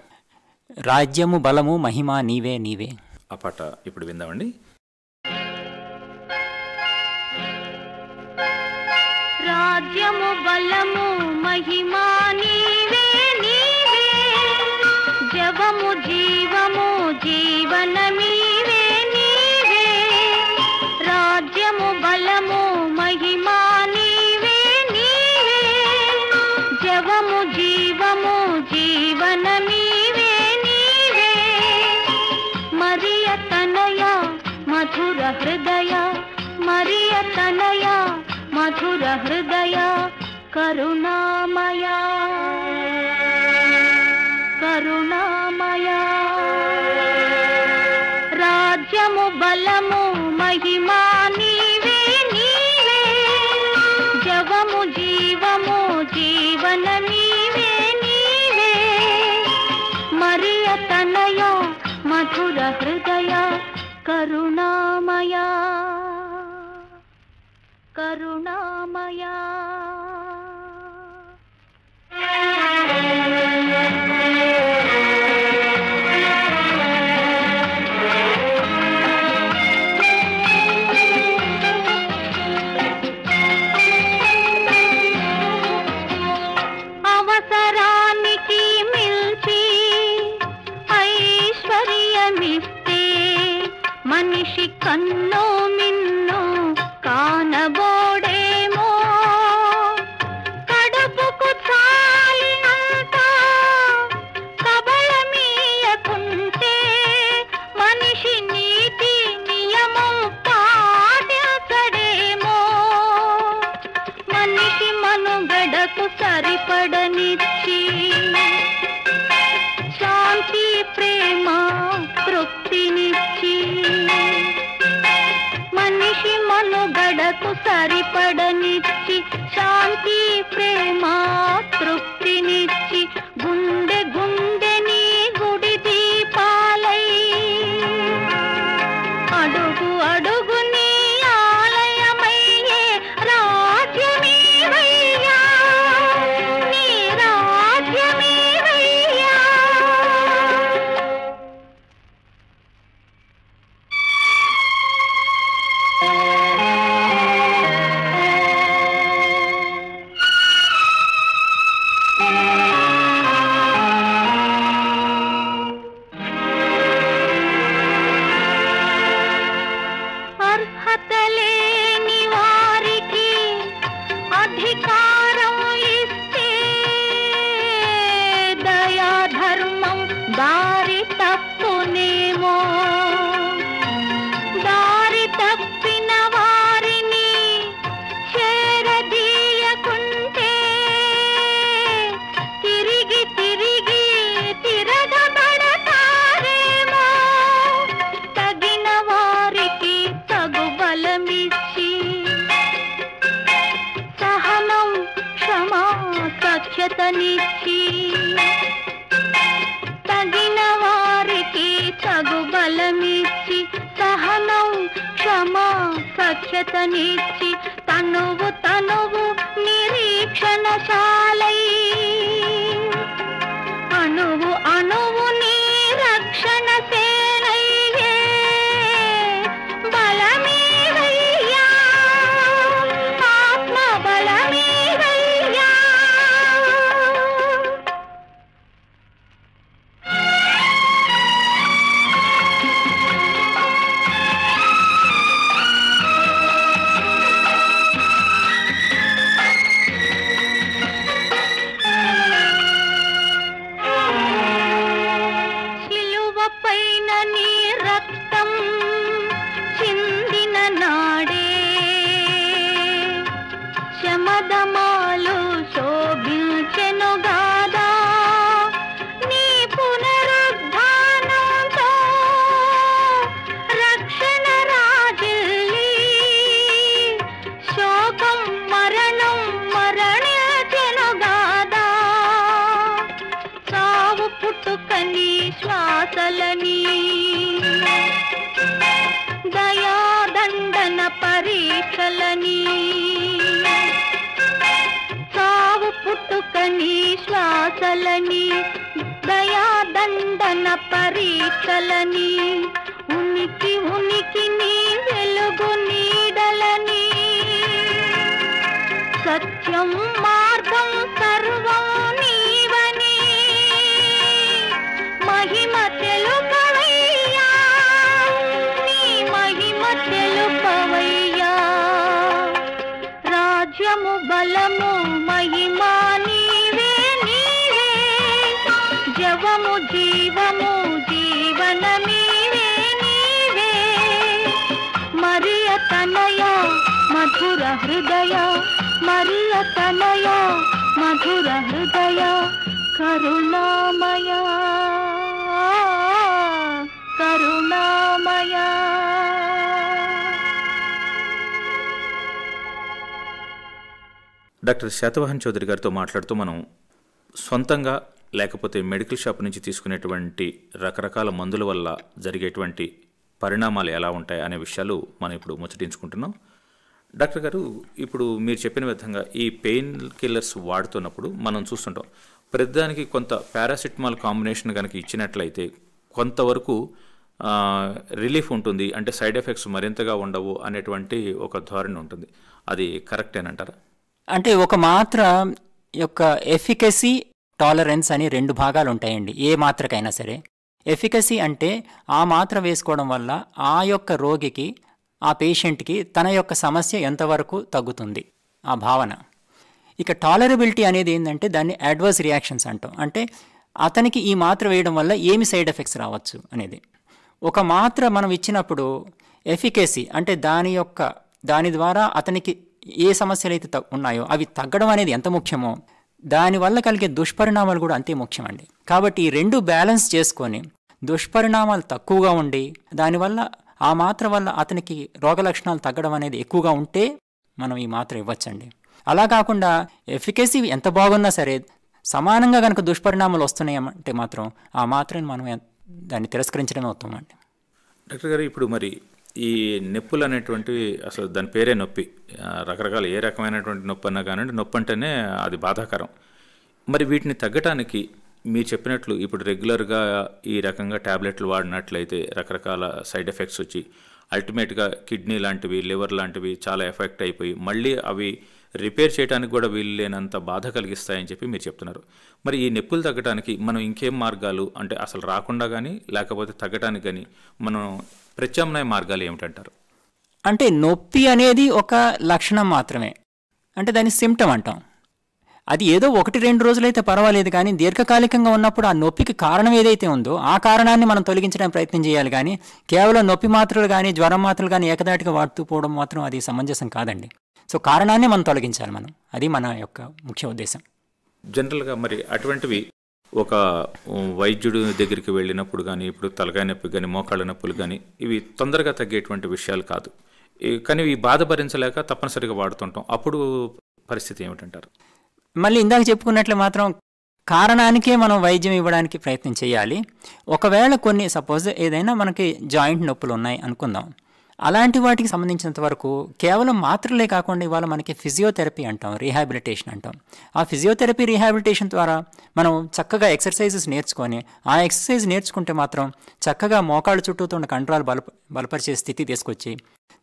రాజ్యము బలము మహిమ నీవే నీవే, ఆ పాట ఇప్పుడు విందామండి. రాజ్యము బలము మహిమా నీవే నీవే, జవము జీవము జీవనమీవే నీవే. రాజ్యము బలము మహిమా నీవే నీవే, జవము జీవము జీవనమీవే నీవే. హృదయ మరియ తనయ మధుర హృదయ కరుణామయ కరుణామయ రాజ్యము బలము మహిమా నీవే నీవే జవము జీవము జీవన నీవే నీవే మరియ తనయ మధుర హృదయ కరుణామయ కరుణామయ అవసరానికి మిల్చి ఐశ్వర్యమిస్తే మనిషి కన్ను మిన్ను కానబోడేమో కడుపుకు చాలినంత కబళమీయకుంటే మనిషి నీతి నియమం పాటించడేమో మనిషి మనుగడకు సరిపడనిచ్చి శాంతి ప్రేమ తృప్తినిచ్చి మనిషి మనుగడకు సరిపడనిచ్చి శాంతి ప్రేమ తృప్తినిచ్చి గుండె గుండె నీ గుడి దీపాలై అడుగు అడుగు నీ ఆలయమయ్యే రాజ్యమీవయ్యా నీ రాజ్యమీవయ్యా అర్హత లేని వారికి అధికారం ఇస్తే దయా ధర్మం దారి తప్పునేమో దారి తప్పిన వారిని చేరదీయకుంటే తిరిగి తిరిగి తిరగబడతారేమో తగిన వారికి తగు బలమిచ్చి సహనం క్షమా సఖ్యతనిచ్చి తగిన వారికి తగు బలమిచ్చి సహనం క్షమా సఖ్యతనిచ్చి తనువు తనువు నిరీక్షణశాలై అణువు అణువు నీ రక్షణ సేనయ్యే బలమీవయ్యా ఆత్మ బలమీవయ్యా శిలువ పైన నీ రక్తం చిందిన నాడే శమదమాలు శోభించెనుగాదా నీ పునరుద్ధానంతో రక్షణ రాజిల్లి శోకం మరణం మరణించెనుగాదా చావు పుట్టుకని శ్వాసలని దయాదండన పరీక్షలని చావు పుట్టుకని శ్వాసలని దయాదండన పరీక్షలని ఉనికి ఉనికి నీ వెలుగు నీడలని సత్యం మార్గం సర్వం నీవని మహిమ తెలుపవయ్యా నీ మహిమ తెలుపవయ్యా రాజ్యము బలము మహిమా నీవే నీవే జవము జీవము జీవన నీవే నీవే హృదయ మరియ తనయ మధుర హృదయ కరుణామయ కరుణామయ. డాక్టర్ శాతవాహన్ చౌదరి గారితో మాట్లాడుతూ మనం సొంతంగా లేకపోతే మెడికల్ షాప్ నుంచి తీసుకునేటువంటి రకరకాల మందుల వల్ల జరిగేటువంటి పరిణామాలు ఎలా ఉంటాయి అనే విషయాలు మనం ఇప్పుడు ముచ్చటించుకుంటున్నాం. డాక్టర్ గారు, ఇప్పుడు మీరు చెప్పిన విధంగా ఈ పెయిన్ కిల్లర్స్ వాడుతున్నప్పుడు మనం చూస్తుంటాం ప్రతిదానికి కొంత పారాసిటమాల్ కాంబినేషన్ కనుక ఇచ్చినట్లయితే కొంతవరకు రిలీఫ్ ఉంటుంది, అంటే సైడ్ ఎఫెక్ట్స్ మరింతగా ఉండవు అనేటువంటి ఒక ధోరణి ఉంటుంది. అది కరెక్టేనంటారా? అంటే ఒక మాత్ర యొక్క ఎఫికసీ టాలరెన్స్ అని 2 భాగాలు ఉంటాయండి ఏ మాత్రకైనా సరే. ఎఫికసీ అంటే ఆ మాత్ర వేసుకోవడం వల్ల ఆ యొక్క రోగికి, ఆ పేషెంట్కి తన యొక్క సమస్య ఎంతవరకు తగ్గుతుంది ఆ భావన. ఇక టాలరబిలిటీ అనేది ఏంటంటే దాన్ని అడ్వర్స్ రియాక్షన్స్ అంటాం. అంటే అతనికి ఈ మాత్ర వేయడం వల్ల ఏమి సైడ్ ఎఫెక్ట్స్ రావచ్చు అనేది. ఒక మాత్ర మనం ఇచ్చినప్పుడు ఎఫికసీ అంటే దాని ద్వారా అతనికి ఏ సమస్యలు అయితే ఉన్నాయో అవి తగ్గడం అనేది ఎంత ముఖ్యమో దానివల్ల కలిగే దుష్పరిణామాలు కూడా అంతే ముఖ్యమండి. కాబట్టి ఈ 2 బ్యాలెన్స్ చేసుకొని దుష్పరిణామాలు తక్కువగా ఉండి దానివల్ల ఆ మాత్ర వల్ల అతనికి రోగ లక్షణాలు తగ్గడం అనేది ఎక్కువగా ఉంటే మనం ఈ మాత్ర ఇవ్వచ్చండి. అలా కాకుండా ఎఫికసీ ఎంత బాగున్నా సరే సమానంగా కనుక దుష్పరిణామాలు వస్తున్నాయంటే మాత్రం ఆ మాత్రని మనం దాన్ని తిరస్కరించడమే ఉత్తమం అండి. డాక్టర్ గారు, ఇప్పుడు మరి ఈ నొప్పులు అనేటువంటివి అసలు దాని పేరే నొప్పి. రకరకాల ఏ రకమైనటువంటి నొప్పి అన్నా కానివ్వండి, నొప్పి అంటేనే అది బాధాకరం. మరి వీటిని తగ్గటానికి మీరు చెప్పినట్లు ఇప్పుడు రెగ్యులర్గా ఈ రకంగా ట్యాబ్లెట్లు వాడినట్లయితే రకరకాల సైడ్ ఎఫెక్ట్స్ వచ్చి అల్టిమేట్గా కిడ్నీ లాంటివి, లివర్ లాంటివి చాలా ఎఫెక్ట్ అయిపోయి మళ్ళీ అవి రిపేర్ చేయడానికి కూడా వీలు లేనంత బాధ కలిగిస్తాయని చెప్పి మీరు చెప్తున్నారు. మరి ఈ నొప్పులు తగ్గడానికి మనం ఇంకేం మార్గాలు, అంటే అసలు రాకుండా కానీ లేకపోతే తగ్గడానికి కానీ మనం ప్రత్యామ్నాయ మార్గాలు ఏమిటంటారు? అంటే నొప్పి అనేది ఒక లక్షణం మాత్రమే, అంటే దాన్ని సిమ్టమ్ అంటాం. అది ఏదో 1-2 రోజులైతే పర్వాలేదు, కానీ దీర్ఘకాలికంగా ఉన్నప్పుడు ఆ నొప్పికి కారణం ఏదైతే ఉందో ఆ కారణాన్ని మనం తొలగించడానికి ప్రయత్నం చేయాలి. కానీ కేవలం నొప్పి మాత్రలు కానీ జ్వరం మాత్రలు కానీ ఏకదాటిగా వాడుతూ పోవడం మాత్రం అది సమంజసం కాదండి. సో కారణాన్ని మనం తొలగించాలి, అది మన యొక్క ముఖ్య ఉద్దేశం. జనరల్గా మరి అటువంటివి ఒక వైద్యుడు దగ్గరికి వెళ్ళినప్పుడు కానీ, ఇప్పుడు తలకాయ నొప్పి కానీ, మోకాళ్ళ నొప్పులు కానీ, ఇవి తొందరగా తగ్గేటువంటి విషయాలు కాదు. కానీ ఈ బాధ భరించలేక తప్పనిసరిగా వాడుతుంటాం. అప్పుడు పరిస్థితి ఏమిటంటారు? మళ్ళీ ఇందాక చెప్పుకున్నట్లు మాత్రం కారణానికే మనం వైద్యం ఇవ్వడానికి ప్రయత్నం చేయాలి. ఒకవేళ సపోజ్ ఏదైనా మనకి జాయింట్ నొప్పులు ఉన్నాయి అనుకుందాం, అలాంటి వాటికి సంబంధించినంత వరకు కేవలం మాత్రలే కాకుండా ఇవాళ మనకి ఫిజియోథెరపీ అంటాం, రీహాబిలిటేషన్ అంటాం. ఆ ఫిజియోథెరపీ రీహాబిలిటేషన్ ద్వారా మనం చక్కగా ఎక్సర్సైజెస్ నేర్చుకొని ఆ ఎక్సర్సైజ్ నేర్చుకుంటే మాత్రం చక్కగా మోకాళ్ళ చుట్టూతో ఉన్న కండరాలు బలపరిచే స్థితి తీసుకొచ్చి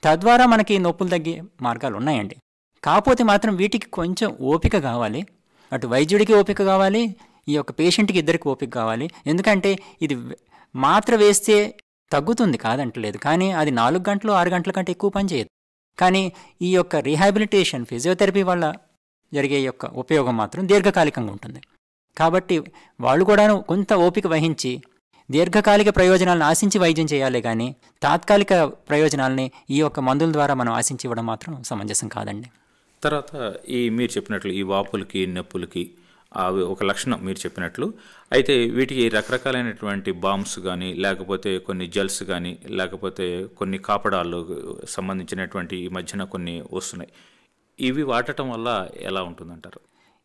తద్వారా మనకి నొప్పులు తగ్గే మార్గాలు ఉన్నాయండి. కాకపోతే మాత్రం వీటికి కొంచెం ఓపిక కావాలి. అటు వైద్యుడికి ఓపిక కావాలి, ఈ యొక్క పేషెంట్కి ఇద్దరికి ఓపిక కావాలి. ఎందుకంటే ఇది మాత్ర వేస్తే తగ్గుతుంది కాదంటలేదు, కానీ అది 4 గంటలు 6 గంటల కంటే ఎక్కువ పని చేయదు. కానీ ఈ యొక్క రీహాబిలిటేషన్ ఫిజియోథెరపీ వల్ల జరిగే యొక్క ఉపయోగం మాత్రం దీర్ఘకాలికంగా ఉంటుంది. కాబట్టి వాళ్ళు కూడా కొంత ఓపిక వహించి దీర్ఘకాలిక ప్రయోజనాలను ఆశించి వైద్యం చేయాలి, కానీ తాత్కాలిక ప్రయోజనాలని ఈ యొక్క మందుల ద్వారా మనం ఆశించి ఇవ్వడం మాత్రం సమంజసం కాదండి. తర్వాత మీరు చెప్పినట్లు ఈ వాపులకి, నొప్పులకి అవి ఒక లక్షణం మీరు చెప్పినట్లు. అయితే వీటికి రకరకాలైనటువంటి బామ్స్ కానీ, లేకపోతే కొన్ని జెల్స్ కానీ, లేకపోతే కొన్ని కాపడాలు సంబంధించినటువంటి ఈ మధ్యన కొన్ని వస్తున్నాయి. ఇవి వాడటం వల్ల ఎలా ఉంటుందంటారు?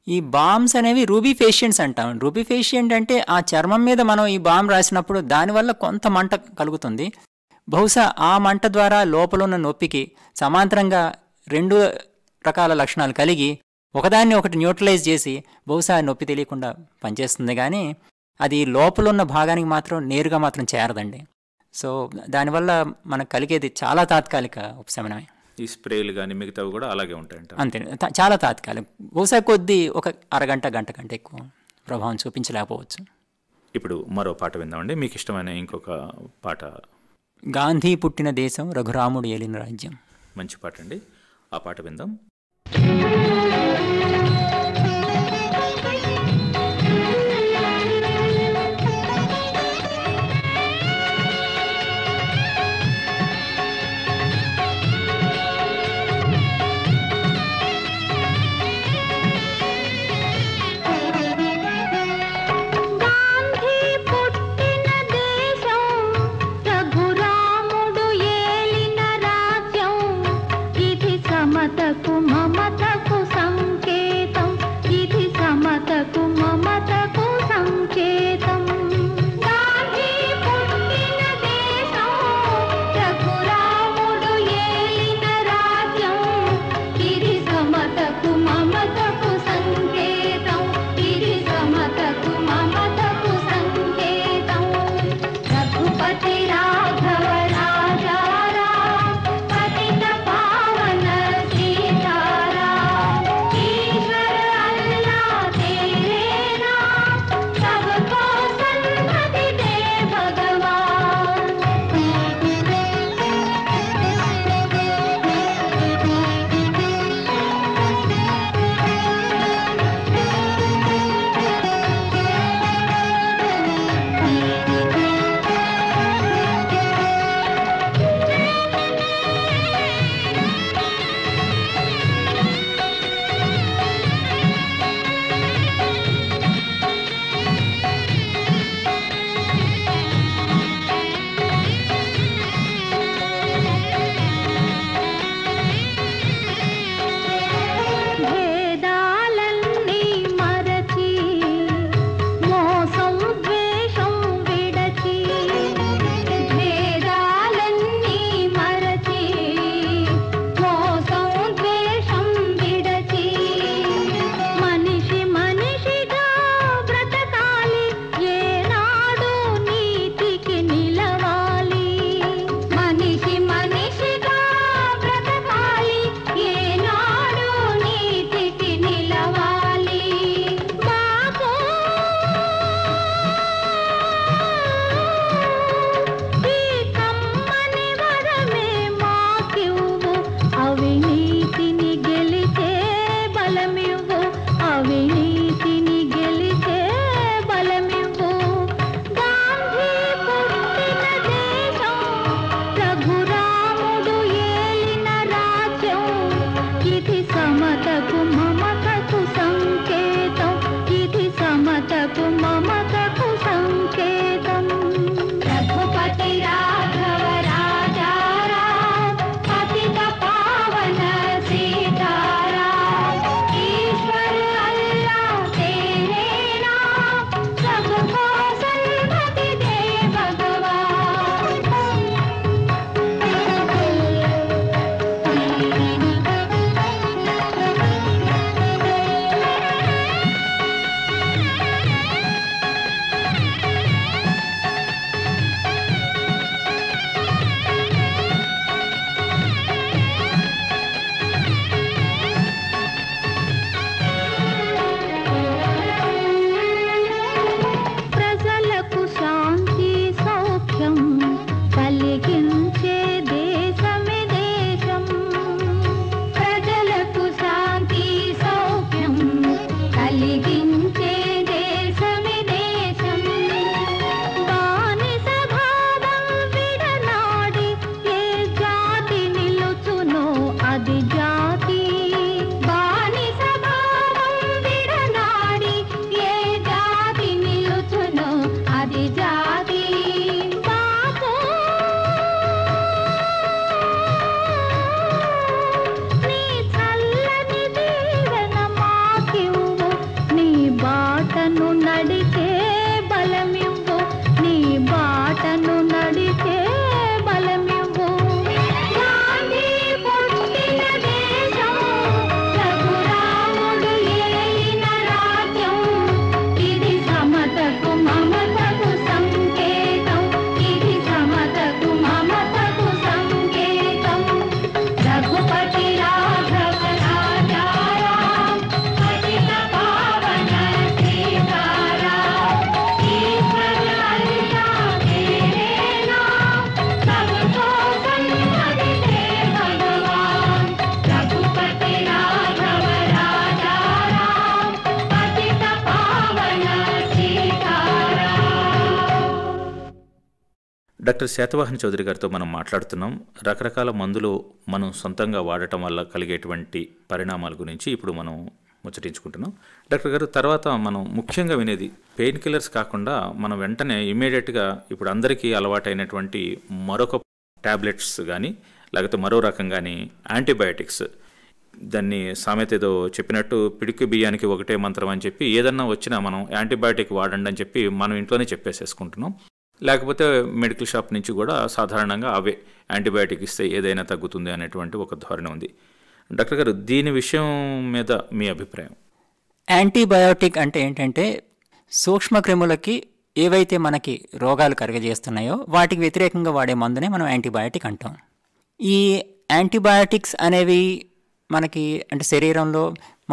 ఈ బామ్స్ అనేవి రూబిఫేషియంట్స్ అంటాం. రూబిఫేషియంట్ అంటే ఆ చర్మం మీద మనం ఈ బామ్ రాసినప్పుడు దానివల్ల కొంత మంట కలుగుతుంది. బహుశా ఆ మంట ద్వారా లోపల ఉన్న నొప్పికి సమాంతరంగా 2 రకాల లక్షణాలు కలిగి ఒకదాన్ని ఒకటి న్యూట్రలైజ్ చేసి బహుశా నొప్పి తెలియకుండా పనిచేస్తుంది, కానీ అది లోపల ఉన్న భాగానికి మాత్రం నేరుగా మాత్రం చేరదండి. సో దానివల్ల మనకు కలిగేది చాలా తాత్కాలిక ఉపశమనమే. ఈ స్ప్రేలు కానీ మిగతావి కూడా అలాగే ఉంటాయంట? అంతే, చాలా తాత్కాలిక. బహుశా ఒక అరగంట గంట కంటే ఎక్కువ ప్రభావం చూపించలేకపోవచ్చు. ఇప్పుడు మరో పాట విందామండి. మీకు ఇష్టమైన ఇంకొక పాట? గాంధీ పుట్టిన దేశం, రఘురాముడు ఏలిన రాజ్యం. మంచి పాట అండి, ఆ పాట విందాం. సమతకు మమతకు సంకేతం. రఘుపతి రాఘవ రాజారాం పతిత పావన సీతారాం ఈశ్వర అల్లా तेरे नाम सबको सन्मति दे ప్రజలకు శాంతి సౌఖ్యం కలిగించే దేశమే దేశం. ప్రజలకు శాంతి సౌఖ్యం కలిగించే దేశమే దేశం. బానిస భావం విడనాడి ఏ జాతి నిలుచునో అది జాతి. బానిస భావం విడనాడి ఏ జాతి నిలుచునో అది జాతి. బాపు నీ చల్లని దీవెన మాకివ్వు, నీ బాటను నడిచే బలమివ్వు, నీ బాటను నడిచే బలమివ్వు. గాంధీ పుట్టిన దేశం, రఘురాముడు ఏలిన రాజ్యం. ఇది సమతకు మమతకు సంకేతం, ఇది సమతకు మమతకు సంకేతం. రఘుపతి రాఘవ రాజారాం పతిత పావన సీతారాం ఈశ్వర అల్లా तेरे नाम सबको सन्मति दे भगवान. रघुपति राघव राजाराम पतित पावन सीताराम. డాక్టర్ శాతవాహన్ చౌదరి గారితో మనం మాట్లాడుతున్నాం. రకరకాల మందులు మనం సొంతంగా వాడటం వల్ల కలిగేటువంటి పరిణామాల గురించి ఇప్పుడు మనం ముచ్చటించుకుంటున్నాం. డాక్టర్ గారు, తర్వాత మనం ముఖ్యంగా వినేది పెయిన్ కిల్లర్స్ కాకుండా మనం వెంటనే ఇమ్మీడియట్గా ఇప్పుడు అందరికీ అలవాటైనటువంటి మరొక ట్యాబ్లెట్స్ కానీ లేకపోతే మరో రకం కానీ యాంటీబయాటిక్స్. దాన్ని సామెత ఏదో చెప్పినట్టు పిడికి బియ్యానికి ఒకటే మంత్రం అని చెప్పి ఏదన్నా వచ్చినా మనం యాంటీబయాటిక్ వాడండి అని చెప్పి మనం ఇంట్లోనే చెప్పేసేసుకుంటున్నాం. లేకపోతే మెడికల్ షాప్ నుంచి కూడా సాధారణంగా అవే యాంటీబయాటిక్ ఇస్తే ఏదైనా తగ్గుతుంది అనేటువంటి ఒక ధోరణి ఉంది. డాక్టర్ గారు, దీని విషయం మీద మీ అభిప్రాయం? యాంటీబయోటిక్ అంటే ఏంటంటే సూక్ష్మక్రిములకి ఏవైతే మనకి రోగాలు కలుగజేస్తున్నాయో వాటికి వ్యతిరేకంగా వాడే మందునే మనం యాంటీబయాటిక్ అంటాం. ఈ యాంటీబయాటిక్స్ అనేవి మనకి అంటే శరీరంలో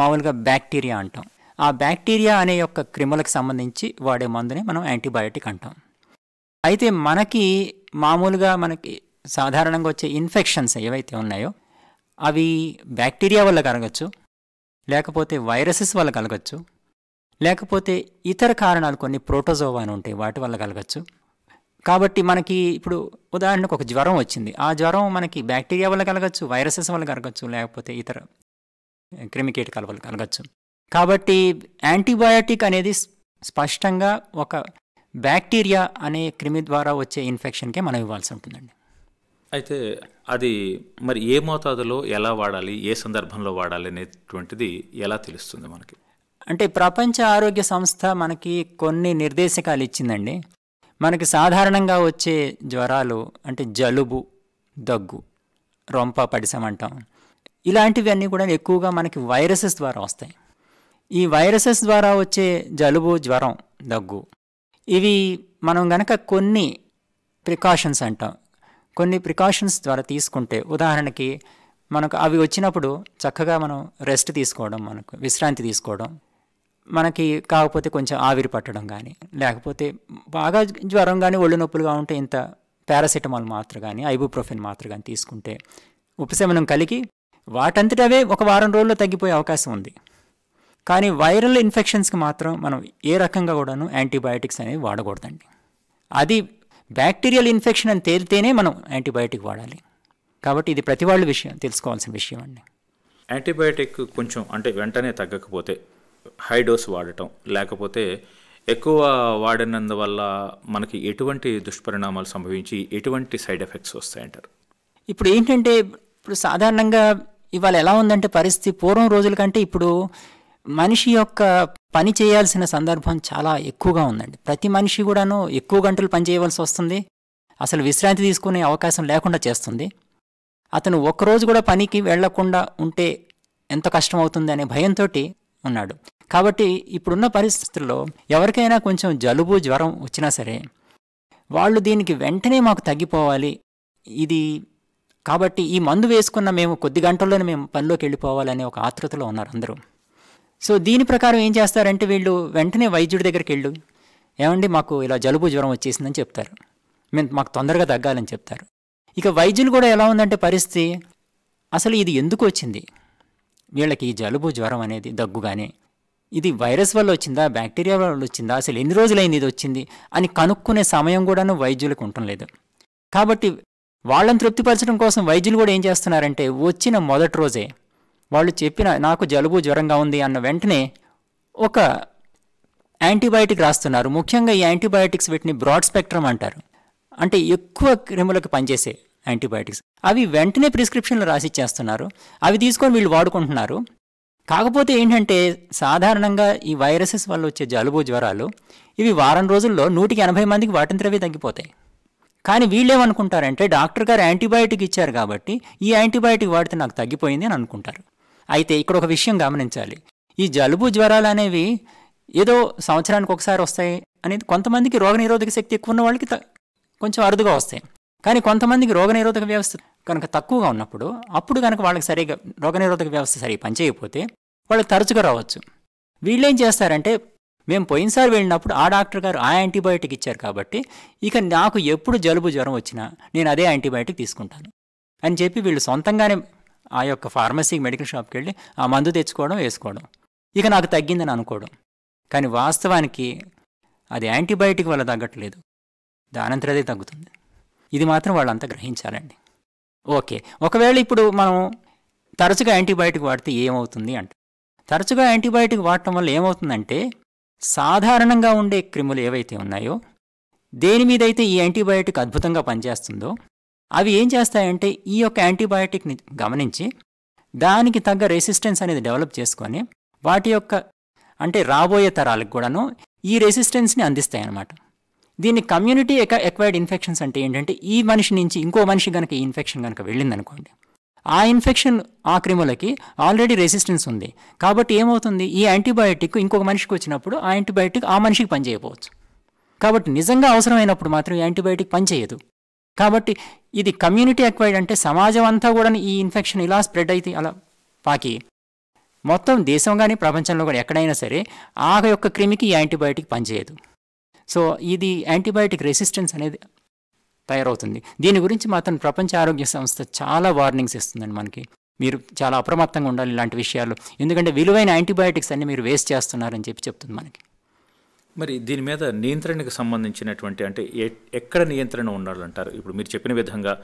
మామూలుగా బ్యాక్టీరియా అంటాం. ఆ బ్యాక్టీరియా అనే యొక్క క్రిములకు సంబంధించి వాడే మందునే మనం యాంటీబయాటిక్ అంటాం. అయితే మనకి మామూలుగా మనకి సాధారణంగా వచ్చే ఇన్ఫెక్షన్స్ ఏవైతే ఉన్నాయో అవి బ్యాక్టీరియా వల్ల కలగచ్చు, లేకపోతే వైరసెస్ వల్ల కలగచ్చు, లేకపోతే ఇతర కారణాలు కొన్ని ప్రోటోజోవా అని ఉంటాయి వాటి వల్ల కలగచ్చు. కాబట్టి మనకి ఇప్పుడు ఉదాహరణకు ఒక జ్వరం వచ్చింది, ఆ జ్వరం మనకి బ్యాక్టీరియా వల్ల కలగచ్చు, వైరసెస్ వల్ల కలగచ్చు, లేకపోతే ఇతర క్రిమికీటకాల వల్ల కలగచ్చు. కాబట్టి యాంటీబయాటిక్ అనేది స్పష్టంగా ఒక బ్యాక్టీరియా అనే క్రిమి ద్వారా వచ్చే ఇన్ఫెక్షన్కే మనం ఇవ్వాల్సి ఉంటుందండి. అయితే అది మరి ఏ మోతాదులో ఎలా వాడాలి, ఏ సందర్భంలో వాడాలి అనేటువంటిది ఎలా తెలుస్తుంది మనకి? అంటే ప్రపంచ ఆరోగ్య సంస్థ మనకి కొన్ని నిర్దేశకాలు ఇచ్చిందండి. మనకి సాధారణంగా వచ్చే జ్వరాలు అంటే జలుబు, దగ్గు, రొంప పడిసం అంటాం, ఇలాంటివన్నీ కూడా ఎక్కువగా మనకి వైరసెస్ ద్వారా వస్తాయి. ఈ వైరసెస్ ద్వారా వచ్చే జలుబు, జ్వరం, దగ్గు ఇవి మనం గనక కొన్ని ప్రికాషన్స్ అంటాం, కొన్ని ప్రికాషన్స్ ద్వారా తీసుకుంటే, ఉదాహరణకి మనకు అవి వచ్చినప్పుడు చక్కగా మనం రెస్ట్ తీసుకోవడం, మనకు విశ్రాంతి తీసుకోవడం, మనకి కాకపోతే కొంచెం ఆవిరి పట్టడం కానీ, లేకపోతే బాగా జ్వరం కానీ ఒళ్ళు నొప్పులుగా ఉంటే ఇంత పారాసిటమాల్ మాత్ర కానీ ఐబుప్రోఫెన్ మాత్ర కానీ తీసుకుంటే ఉపశమనం కలిగి వాటంతటవే ఒక వారం రోజుల్లో తగ్గిపోయే అవకాశం ఉంది. కానీ వైరల్ ఇన్ఫెక్షన్స్కి మాత్రం మనం ఏ రకంగా కూడాను యాంటీబయాటిక్స్ అనేవి వాడకూడదండి. అది బ్యాక్టీరియల్ ఇన్ఫెక్షన్ అని తేలితేనే మనం యాంటీబయాటిక్ వాడాలి. కాబట్టి ఇది ప్రతి వాళ్ళు తెలుసుకోవాల్సిన విషయం అండి. యాంటీబయాటిక్ కొంచెం అంటే వెంటనే తగ్గకపోతే హై డోస్ వాడటం, లేకపోతే ఎక్కువ వాడినందువల్ల మనకి ఎటువంటి దుష్పరిణామాలు సంభవించి ఎటువంటి సైడ్ ఎఫెక్ట్స్ వస్తాయంటారు? ఇప్పుడు ఏంటంటే ఇప్పుడు సాధారణంగా ఇవాళ ఎలా ఉందంటే పరిస్థితి పూర్వం రోజుల కంటే ఇప్పుడు మనిషి యొక్క పని చేయాల్సిన సందర్భం చాలా ఎక్కువగా ఉందండి. ప్రతి మనిషి కూడాను ఎక్కువ గంటలు పని చేయవలసి వస్తుంది, అసలు విశ్రాంతి తీసుకునే అవకాశం లేకుండా చేస్తుంది. అతను ఒక్కరోజు కూడా పనికి వెళ్లకుండా ఉంటే ఎంత కష్టం అవుతుంది అనే భయంతో ఉన్నాడు. కాబట్టి ఇప్పుడున్న పరిస్థితుల్లో ఎవరికైనా కొంచెం జలుబు జ్వరం వచ్చినా సరే వాళ్ళు దీనికి వెంటనే మాకు తగ్గిపోవాలి, ఇది కాబట్టి ఈ మందు వేసుకున్న మేము కొద్ది గంటల్లోనే మేము పనిలోకి వెళ్ళిపోవాలనే ఒక ఆతృతలో ఉన్నారు అందరూ. సో దీని ప్రకారం ఏం చేస్తారంటే వీళ్ళు వెంటనే వైద్యుడి దగ్గరికి వెళ్ళు, ఏమండి మాకు ఇలా జలుబు జ్వరం వచ్చేసిందని చెప్తారు, మాకు తొందరగా తగ్గాలని చెప్తారు. ఇక వైద్యులు కూడా ఎలా ఉందంటే పరిస్థితి, అసలు ఇది ఎందుకు వచ్చింది వీళ్ళకి ఈ జలుబు జ్వరం అనేది, దగ్గు కానీ ఇది వైరస్ వల్ల వచ్చిందా, బ్యాక్టీరియా వల్ల వచ్చిందా, అసలు ఎన్ని రోజులైంది ఇది వచ్చింది అని కనుక్కునే సమయం కూడాను వైద్యులకు ఉండటం లేదు. కాబట్టి వాళ్ళని తృప్తిపరచడం కోసం వైద్యులు కూడా ఏం చేస్తున్నారంటే వచ్చిన మొదటి రోజే వాళ్ళు చెప్పిన నాకు జలుబు జ్వరంగా ఉంది అన్న వెంటనే ఒక యాంటీబయాటిక్ రాస్తున్నారు. ముఖ్యంగా ఈ యాంటీబయాటిక్స్ వీటిని బ్రాడ్ స్పెక్ట్రమ్ అంటారు, అంటే ఎక్కువ క్రిములకు పనిచేసే యాంటీబయాటిక్స్. అవి వెంటనే ప్రిస్క్రిప్షన్లు రాసిచ్చేస్తున్నారు, అవి తీసుకొని వీళ్ళు వాడుకుంటున్నారు. కాకపోతే ఏంటంటే సాధారణంగా ఈ వైరసెస్ వల్ల వచ్చే జలుబు జ్వరాలు ఇవి వారం రోజుల్లో 180 మందికి వాటింతరవే తగ్గిపోతాయి. కానీ వీళ్ళేమనుకుంటారంటే డాక్టర్ గారు యాంటీబయాటిక్ ఇచ్చారు కాబట్టి ఈ యాంటీబయాటిక్ వాడితే నాకు తగ్గిపోయింది అని అనుకుంటారు. అయితే ఇక్కడ ఒక విషయం గమనించాలి, ఈ జలుబు జ్వరాలు అనేవి ఏదో సంవత్సరానికి ఒకసారి వస్తాయి అనేది, కొంతమందికి రోగనిరోధక శక్తి ఎక్కువ ఉన్న వాళ్ళకి కొంచెం అరుదుగా వస్తాయి. కానీ కొంతమందికి రోగనిరోధక వ్యవస్థ కనుక తక్కువగా ఉన్నప్పుడు అప్పుడు కనుక వాళ్ళకి సరిగా రోగనిరోధక వ్యవస్థ సరిగా పనిచేయకపోతే వాళ్ళకి తరచుగా రావచ్చు. వీళ్ళేం చేస్తారంటే మేము పోయినసారి వెళ్ళినప్పుడు ఆ డాక్టర్ గారు ఆ యాంటీబయాటిక్ ఇచ్చారు కాబట్టి ఇక నాకు ఎప్పుడు జలుబు జ్వరం వచ్చినా నేను అదే యాంటీబయాటిక్ తీసుకుంటాను అని చెప్పి వీళ్ళు సొంతంగానే ఆ యొక్క ఫార్మసీ మెడికల్ షాప్కి వెళ్ళి ఆ మందు తెచ్చుకోవడం, వేసుకోవడం, ఇక నాకు తగ్గిందని అనుకోవడం. కానీ వాస్తవానికి అది యాంటీబయాటిక్ వల్ల తగ్గట్లేదు, దానంతరదే తగ్గుతుంది. ఇది మాత్రం వాళ్ళంతా గ్రహించాలండి. ఓకే, ఒకవేళ ఇప్పుడు మనం తరచుగా యాంటీబయాటిక్ వాడితే ఏమవుతుంది అంటే, తరచుగా యాంటీబయాటిక్ వాడటం వల్ల ఏమవుతుందంటే సాధారణంగా ఉండే క్రిములు ఏవైతే ఉన్నాయో దేని మీదైతే ఈ యాంటీబయాటిక్ అద్భుతంగా పనిచేస్తుందో అవి ఏం చేస్తాయంటే ఈ యొక్క యాంటీబయాటిక్ని గమనించి దానికి తగ్గ రెసిస్టెన్స్ అనేది డెవలప్ చేసుకొని వాటి యొక్క అంటే రాబోయే తరాలకు కూడాను ఈ రెసిస్టెన్స్ని అందిస్తాయి అన్నమాట. దీన్ని కమ్యూనిటీ ఎక్వైర్డ్ ఇన్ఫెక్షన్స్ అంటే ఏంటంటే ఈ మనిషి నుంచి ఇంకో మనిషి కనుక ఈ ఇన్ఫెక్షన్ కనుక వెళ్ళిందనుకోండి, ఆ ఇన్ఫెక్షన్ ఆ క్రిములకి ఆల్రెడీ రెసిస్టెన్స్ ఉంది కాబట్టి ఏమవుతుంది, ఈ యాంటీబయాటిక్ ఇంకొక మనిషికి వచ్చినప్పుడు ఆ యాంటీబయాటిక్ ఆ మనిషికి పనిచేయకపోవచ్చు. కాబట్టి నిజంగా అవసరమైనప్పుడు మాత్రం ఈ యాంటీబయాటిక్ పనిచేయదు. కాబట్టి ఇది కమ్యూనిటీ ఎక్వైర్డ్ అంటే సమాజం అంతా కూడా ఈ ఇన్ఫెక్షన్ ఇలా స్ప్రెడ్ అయితే అలా పాకి మొత్తం దేశం కానీ ప్రపంచంలో కూడా ఎక్కడైనా సరే ఆ యొక్క క్రిమికి ఈ యాంటీబయాటిక్ పనిచేయదు. సో ఇది యాంటీబయాటిక్ రెసిస్టెన్స్ అనేది తయారవుతుంది. దీని గురించి మాత్రం ప్రపంచ ఆరోగ్య సంస్థ చాలా వార్నింగ్స్ ఇస్తుందండి మనకి, మీరు చాలా అప్రమత్తంగా ఉండాలి ఇలాంటి విషయాలు, ఎందుకంటే విలువైన యాంటీబయాటిక్స్ అన్ని మీరు వేస్ట్ చేస్తున్నారని చెప్తుంది మనకి. మరి దీని మీద నియంత్రణకు సంబంధించినటువంటి అంటే ఎక్కడ నియంత్రణ ఉండాలంటారు? ఇప్పుడు మీరు చెప్పిన విధంగా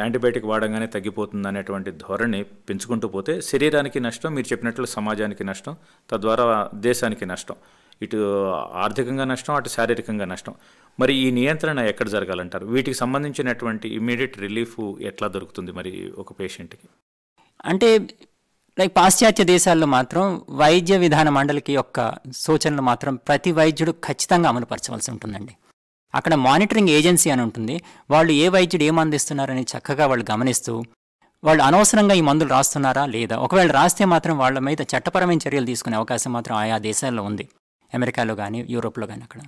యాంటీబయాటిక్ వాడంగానే తగ్గిపోతుంది అనేటువంటి ధోరణి పెంచుకుంటూ పోతే శరీరానికి నష్టం, మీరు చెప్పినట్లు సమాజానికి నష్టం, తద్వారా దేశానికి నష్టం, ఇటు ఆర్థికంగా నష్టం, అటు శారీరకంగా నష్టం. మరి ఈ నియంత్రణ ఎక్కడ జరగాలంటారు? వీటికి సంబంధించినటువంటి ఇమ్మీడియట్ రిలీఫ్ ఎట్లా దొరుకుతుంది మరి ఒక పేషెంట్కి? అంటే లైక్ పాశ్చాత్య దేశాల్లో మాత్రం వైద్య విధాన మండలికి యొక్క సూచనలు మాత్రం ప్రతి వైద్యుడు ఖచ్చితంగా అమలుపరచవలసి ఉంటుందండి. అక్కడ మానిటరింగ్ ఏజెన్సీ అని ఉంటుంది, వాళ్ళు ఏ వైద్యుడు ఏం అందిస్తున్నారని చక్కగా వాళ్ళు గమనిస్తూ వాళ్ళు అనవసరంగా ఈ మందులు రాస్తున్నారా లేదా, ఒకవేళ రాస్తే మాత్రం వాళ్ళ మీద చట్టపరమైన చర్యలు తీసుకునే అవకాశం మాత్రం ఆయా దేశాల్లో ఉంది, అమెరికాలో కానీ యూరోప్లో కానీ అక్కడ.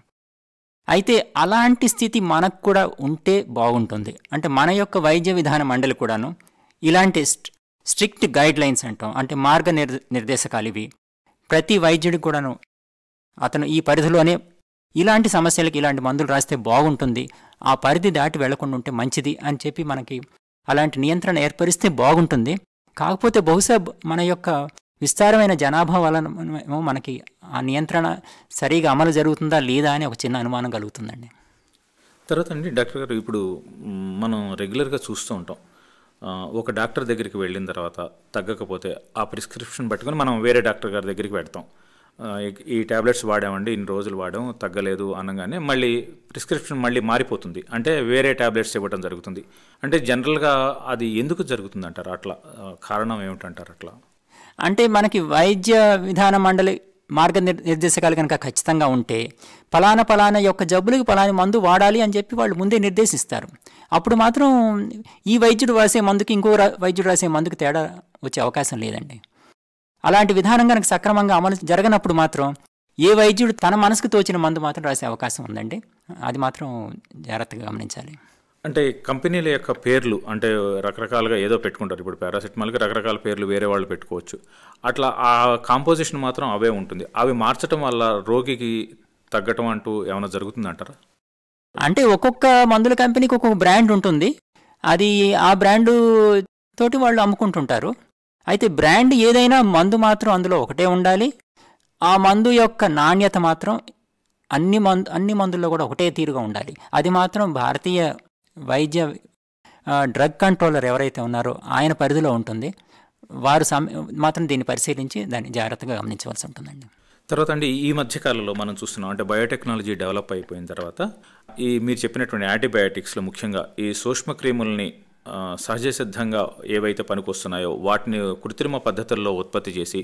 అయితే అలాంటి స్థితి మనకు కూడా ఉంటే బాగుంటుంది. అంటే మన యొక్క వైద్య విధాన మండలి కూడాను ఇలాంటి స్ట్రిక్ట్ గైడ్ లైన్స్ అంటాం, అంటే మార్గ నిర్దేశకాలు ఇవి ప్రతి వైద్యుడికి కూడాను అతను ఈ పరిధిలోనే ఇలాంటి సమస్యలకి ఇలాంటి మందులు రాస్తే బాగుంటుంది, ఆ పరిధి దాటి వెళ్లకుండా ఉంటే మంచిది అని చెప్పి మనకి అలాంటి నియంత్రణ ఏర్పరిస్తే బాగుంటుంది. కాకపోతే బహుశా మన యొక్క విస్తారమైన జనాభా వలన మనకి ఆ నియంత్రణ సరిగా అమలు జరుగుతుందా లేదా అని ఒక చిన్న అనుమానం కలుగుతుందండి. తర్వాత అండి డాక్టర్ గారు, ఇప్పుడు మనం రెగ్యులర్గా చూస్తూ ఉంటాం, ఒక డాక్టర్ దగ్గరికి వెళ్ళిన తర్వాత తగ్గకపోతే ఆ ప్రిస్క్రిప్షన్ పట్టుకొని మనం వేరే డాక్టర్ గారి దగ్గరికి పెడతాం. ఈ టాబ్లెట్స్ వాడామండి, ఇన్ని రోజులు వాడాం, తగ్గలేదు అనగానే మళ్ళీ ప్రిస్క్రిప్షన్ మళ్ళీ మారిపోతుంది, అంటే వేరే టాబ్లెట్స్ ఇవ్వడం జరుగుతుంది. అంటే జనరల్గా అది ఎందుకు జరుగుతుంది అంటారు? అట్లా కారణం ఏమిటంటారు అట్లా? అంటే మనకి వైద్య విధాన మండలి మార్గనిర్దేశకాలు కనుక ఖచ్చితంగా ఉంటే పలానా యొక్క జబ్బులకి పలానా మందు వాడాలి అని చెప్పి వాళ్ళు ముందే నిర్దేశిస్తారు. అప్పుడు మాత్రం ఈ వైద్యుడు రాసే మందుకి ఇంకో వైద్యుడు రాసే మందుకి తేడా వచ్చే అవకాశం లేదండి. అలాంటి విధానం కనుక సక్రమంగా అమలు జరగనప్పుడు మాత్రం ఏ వైద్యుడు తన మనసుకు తోచిన మందు మాత్రం రాసే అవకాశం ఉందండి. అది మాత్రం జాగ్రత్తగా గమనించాలి. అంటే కంపెనీల యొక్క పేర్లు అంటే రకరకాలుగా ఏదో పెట్టుకుంటారు. ఇప్పుడు పారాసిటమాల్కి రకరకాల పేర్లు వేరే వాళ్ళు పెట్టుకోవచ్చు. అట్లా ఆ కాంపోజిషన్ మాత్రం అవే ఉంటుంది. అవి మార్చడం వల్ల రోగికి తగ్గటం అంటూ ఏమైనా జరుగుతుందంటారా? అంటే ఒక్కొక్క మందుల కంపెనీకి ఒక్కొక్క బ్రాండ్ ఉంటుంది. అది ఆ బ్రాండు తోటి వాళ్ళు అమ్ముకుంటుంటారు. అయితే బ్రాండ్ ఏదైనా మందు మాత్రం అందులో ఒకటే ఉండాలి. ఆ మందు యొక్క నాణ్యత మాత్రం అన్ని మందుల్లో కూడా ఒకటే తీరుగా ఉండాలి. అది మాత్రం భారతీయ వైద్య డ్రగ్ కంట్రోలర్ ఎవరైతే ఉన్నారో ఆయన పరిధిలో ఉంటుంది. వారు మాత్రం దీన్ని పరిశీలించి దాన్ని జాగ్రత్తగా గమనించవలసి ఉంటుందండి. తర్వాత అండి, ఈ మధ్యకాలంలో మనం చూస్తున్నాం అంటే బయోటెక్నాలజీ డెవలప్ అయిపోయిన తర్వాత మీరు చెప్పినటువంటి యాంటీబయాటిక్స్లో ముఖ్యంగా ఈ సూక్ష్మక్రిములని సహజ సిద్ధంగా ఏవైతే పనికొస్తున్నాయో వాటిని కృత్రిమ పద్ధతుల్లో ఉత్పత్తి చేసి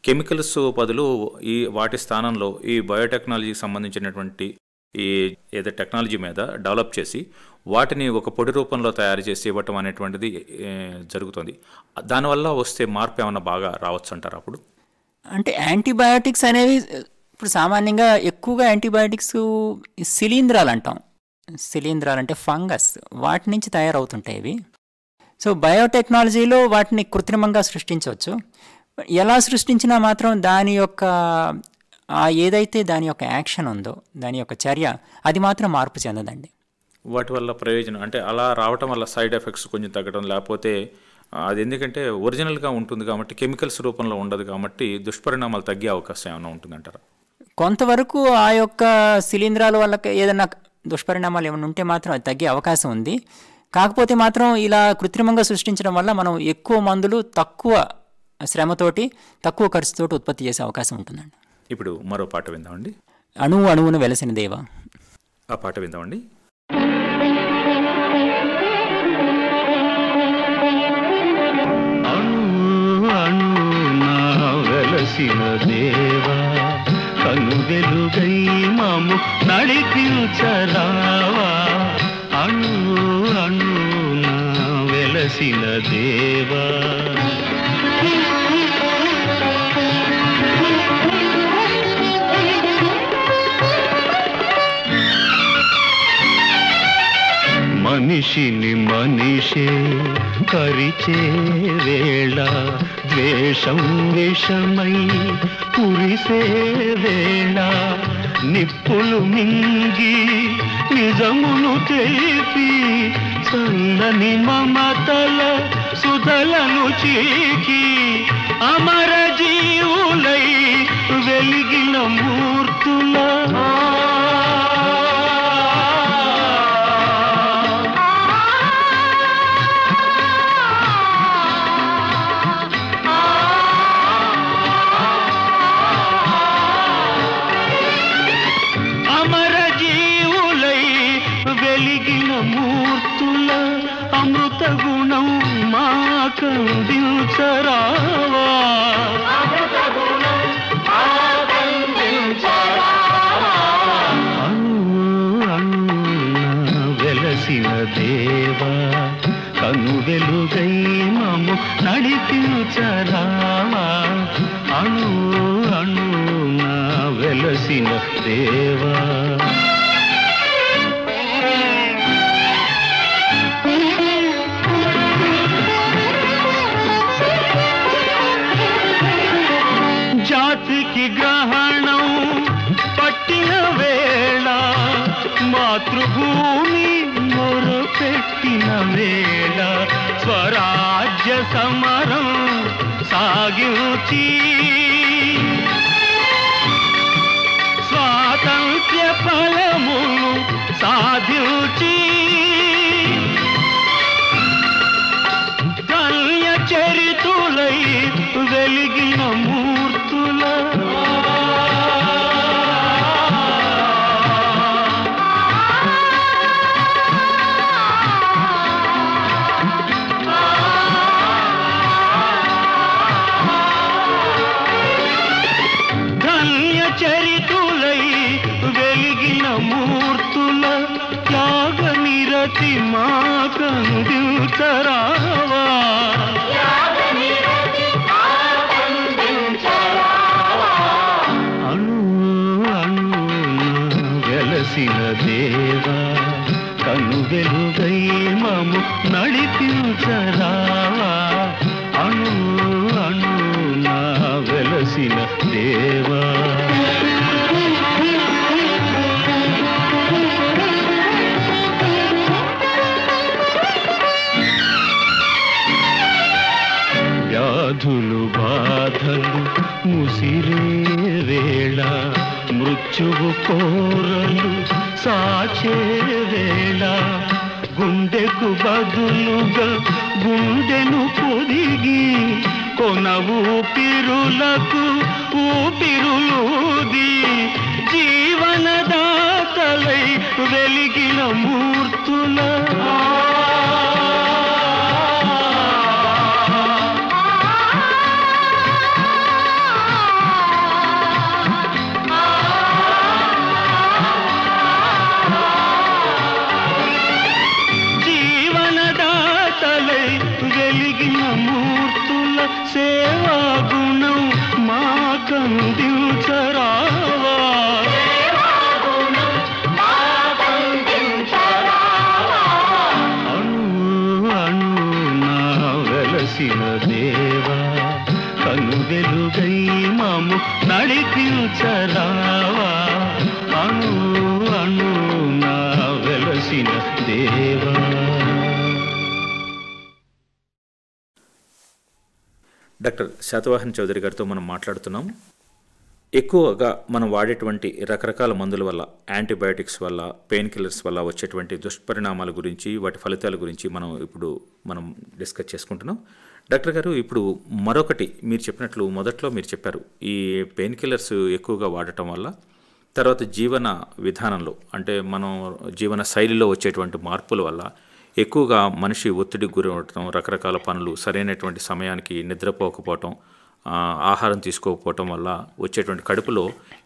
కెమికల్స్ బదులు వాటి స్థానంలో ఈ బయోటెక్నాలజీకి సంబంధించినటువంటి ఈ ఏదో టెక్నాలజీ మీద డెవలప్ చేసి వాటిని ఒక పొడి రూపంలో తయారు చేసి ఇవ్వటం అనేటువంటిది జరుగుతుంది. దానివల్ల వస్తే మార్పు ఏమైనా బాగా రావచ్చు అంటారు? అప్పుడు అంటే యాంటీబయాటిక్స్ అనేవి ఇప్పుడు సామాన్యంగా ఎక్కువగా యాంటీబయాటిక్స్ శిలీంధ్రాలు అంటాం. శిలీంధ్రాలు అంటే ఫంగస్, వాటి నుంచి తయారవుతుంటాయి ఇవి. సో బయోటెక్నాలజీలో వాటిని కృత్రిమంగా సృష్టించవచ్చు. ఎలా సృష్టించినా మాత్రం దాని యొక్క ఏదైతే దాని యొక్క యాక్షన్ ఉందో, దాని యొక్క చర్య, అది మాత్రం మార్పు చెందదండి. వాటి వల్ల ప్రయోజనం అంటే అలా రావటం వల్ల సైడ్ ఎఫెక్ట్స్ కొంచెం తగ్గడం, లేకపోతే అది ఎందుకంటే ఒరిజినల్గా ఉంటుంది కాబట్టి కెమికల్స్ రూపంలో ఉండదు కాబట్టి దుష్పరిణామాలు తగ్గే అవకాశం ఏమైనా ఉంటుందంటారా? కొంతవరకు ఆ యొక్క శిలీంధ్రాల వల్ల ఏదైనా దుష్పరిణామాలు ఏమైనా ఉంటే మాత్రం అది తగ్గే అవకాశం ఉంది. కాకపోతే మాత్రం ఇలా కృత్రిమంగా సృష్టించడం వల్ల మనం ఎక్కువ మందులు తక్కువ శ్రమతోటి తక్కువ ఖర్చుతోటి ఉత్పత్తి చేసే అవకాశం ఉంటుందండి. ఇప్పుడు మరో పాట విందామండి. అణువును వెలసిన దేవా, ఆ పాట విందామండి. వెలసిన దేవా కను వెలుగై మాము నడిపించరావా, అణు అణునా వెలసిన దేవా. మనిషిని మనిషే కరిచే వేళ ద్వేషం విషమై కురిసే వేళ, నిప్పులు మింగి నిజమును తెలిపి చల్లని మమతల సుధలను చీకి అమర జీవులై వెలిగిన మూర్తుల మూర్తుల అమృత గుణం మాకందించరావా, వెలసిన దేవా కను వెలుగై మము నడిపించరావా, అణు అణునా వెలసిన దేవా. జాతికి గ్రహణం పట్టిన వేళ, మాతృభూమి మొరపెట్టిన వేళ, స్వరాజ్య సమరం సాగించి స్వాతంత్ర్య ఫలమును సాధించి ధన్య చరితులై వెలిగిన మూర్తుల మూర్తుల త్యాగ నిరతి మాకందించరావా అణు అణున వెలసిన దేవా కను వెలుగై మము నడిపించరావా అణు అణున వెలసిన దేవా వ్యాధులు బాధలు ముసిరే వేళ మృత్యువు కోరలు సాచే వేళ గుండెకు బదులుగా గుండెను పొదిగి కొన ఊపిరులకు ఊపిరులూది జీవనదాతలై వెలిగిన మూర్తుల వెలిగిన మూర్తుల సేవా గుణం మాకందించరావా అణు అణున వెలసిన దేవా కను వెలుగై మము నడిపించరావా అణు అణున వెలసిన దేవా. డాక్టర్ శాతవాహన్ చౌదరి గారితో మనం మాట్లాడుతున్నాం. ఎక్కువగా మనం వాడేటువంటి రకరకాల మందుల వల్ల, యాంటీబయాటిక్స్ వల్ల, పెయిన్ కిల్లర్స్ వల్ల వచ్చేటువంటి దుష్పరిణామాల గురించి, వాటి ఫలితాల గురించి మనం డిస్కస్ చేసుకుంటున్నాం. డాక్టర్ గారు, ఇప్పుడు మరొకటి మీరు చెప్పినట్లు మొదట్లో మీరు చెప్పారు, ఈ పెయిన్ కిల్లర్స్ ఎక్కువగా వాడటం వల్ల తర్వాత జీవన విధానంలో, అంటే మనం జీవన శైలిలో వచ్చేటువంటి మార్పుల వల్ల ఎక్కువగా మనిషి ఒత్తిడికి గురి అవ్వటం, రకరకాల పనులు, సరైనటువంటి సమయానికి నిద్రపోకపోవటం, ఆహారం తీసుకోకపోవటం వల్ల వచ్చేటువంటి కడుపులో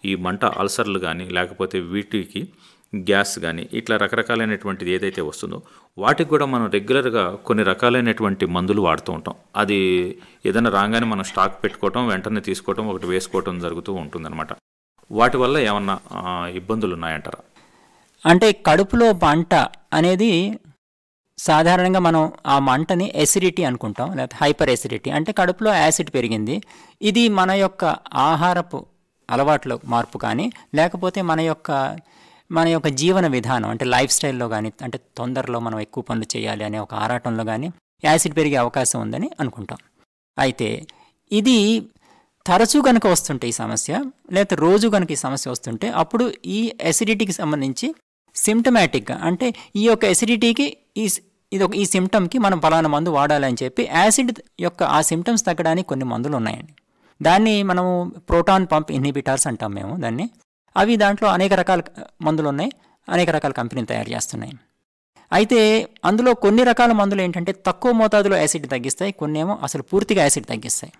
ఈ మంట, అల్సర్లు కానీ లేకపోతే వీటికి గ్యాస్ కానీ ఇట్లా రకరకాలైనటువంటిది ఏదైతే వస్తుందో వాటికి కూడా మనం రెగ్యులర్గా కొన్ని రకాలైనటువంటి మందులు వాడుతూ ఉంటాం. అది ఏదైనా రాగానే మనం స్టాక్ పెట్టుకోవటం, వెంటనే తీసుకోవటం, ఒకటి వేసుకోవటం జరుగుతూ ఉంటుందన్నమాట. వాటి వల్ల ఏమన్నా ఇబ్బందులు ఉన్నాయంటారా? అంటే కడుపులో మంట అనేది సాధారణంగా మనం ఆ మంటని ఎసిడిటీ అనుకుంటాం, లేకపోతే హైపర్ ఎసిడిటీ, అంటే కడుపులో యాసిడ్ పెరిగింది. ఇది మన యొక్క ఆహారపు అలవాట్లో మార్పు కానీ, లేకపోతే మన యొక్క జీవన విధానం, అంటే లైఫ్ స్టైల్లో కానీ, అంటే తొందరలో మనం ఎక్కువ పనులు చేయాలి అనే ఒక ఆరాటంలో కానీ యాసిడ్ పెరిగే అవకాశం ఉందని అనుకుంటాం. అయితే ఇది తరచూ కనుక వస్తుంటే ఈ సమస్య, లేకపోతే రోజు కనుక ఈ సమస్య వస్తుంటే, అప్పుడు ఈ ఎసిడిటీకి సంబంధించి సిమ్టమాటిక్గా, అంటే ఈ యొక్క ఎసిడిటీకి ఈ సిమ్టమ్కి మనం పలానా మందు వాడాలని చెప్పి యాసిడ్ యొక్క ఆ సిమ్టమ్స్ తగ్గడానికి కొన్ని మందులు ఉన్నాయండి. దాన్ని మనము ప్రోటాన్ పంప్ ఇన్హిబిటార్స్ అంటాం మేము దాన్ని. అవి దాంట్లో అనేక రకాల మందులు ఉన్నాయి, అనేక రకాల కంపెనీలు తయారు చేస్తున్నాయి. అయితే అందులో కొన్ని రకాల మందులు ఏంటంటే తక్కువ మోతాదులో యాసిడ్ తగ్గిస్తాయి, కొన్ని ఏమో అసలు పూర్తిగా యాసిడ్ తగ్గిస్తాయి.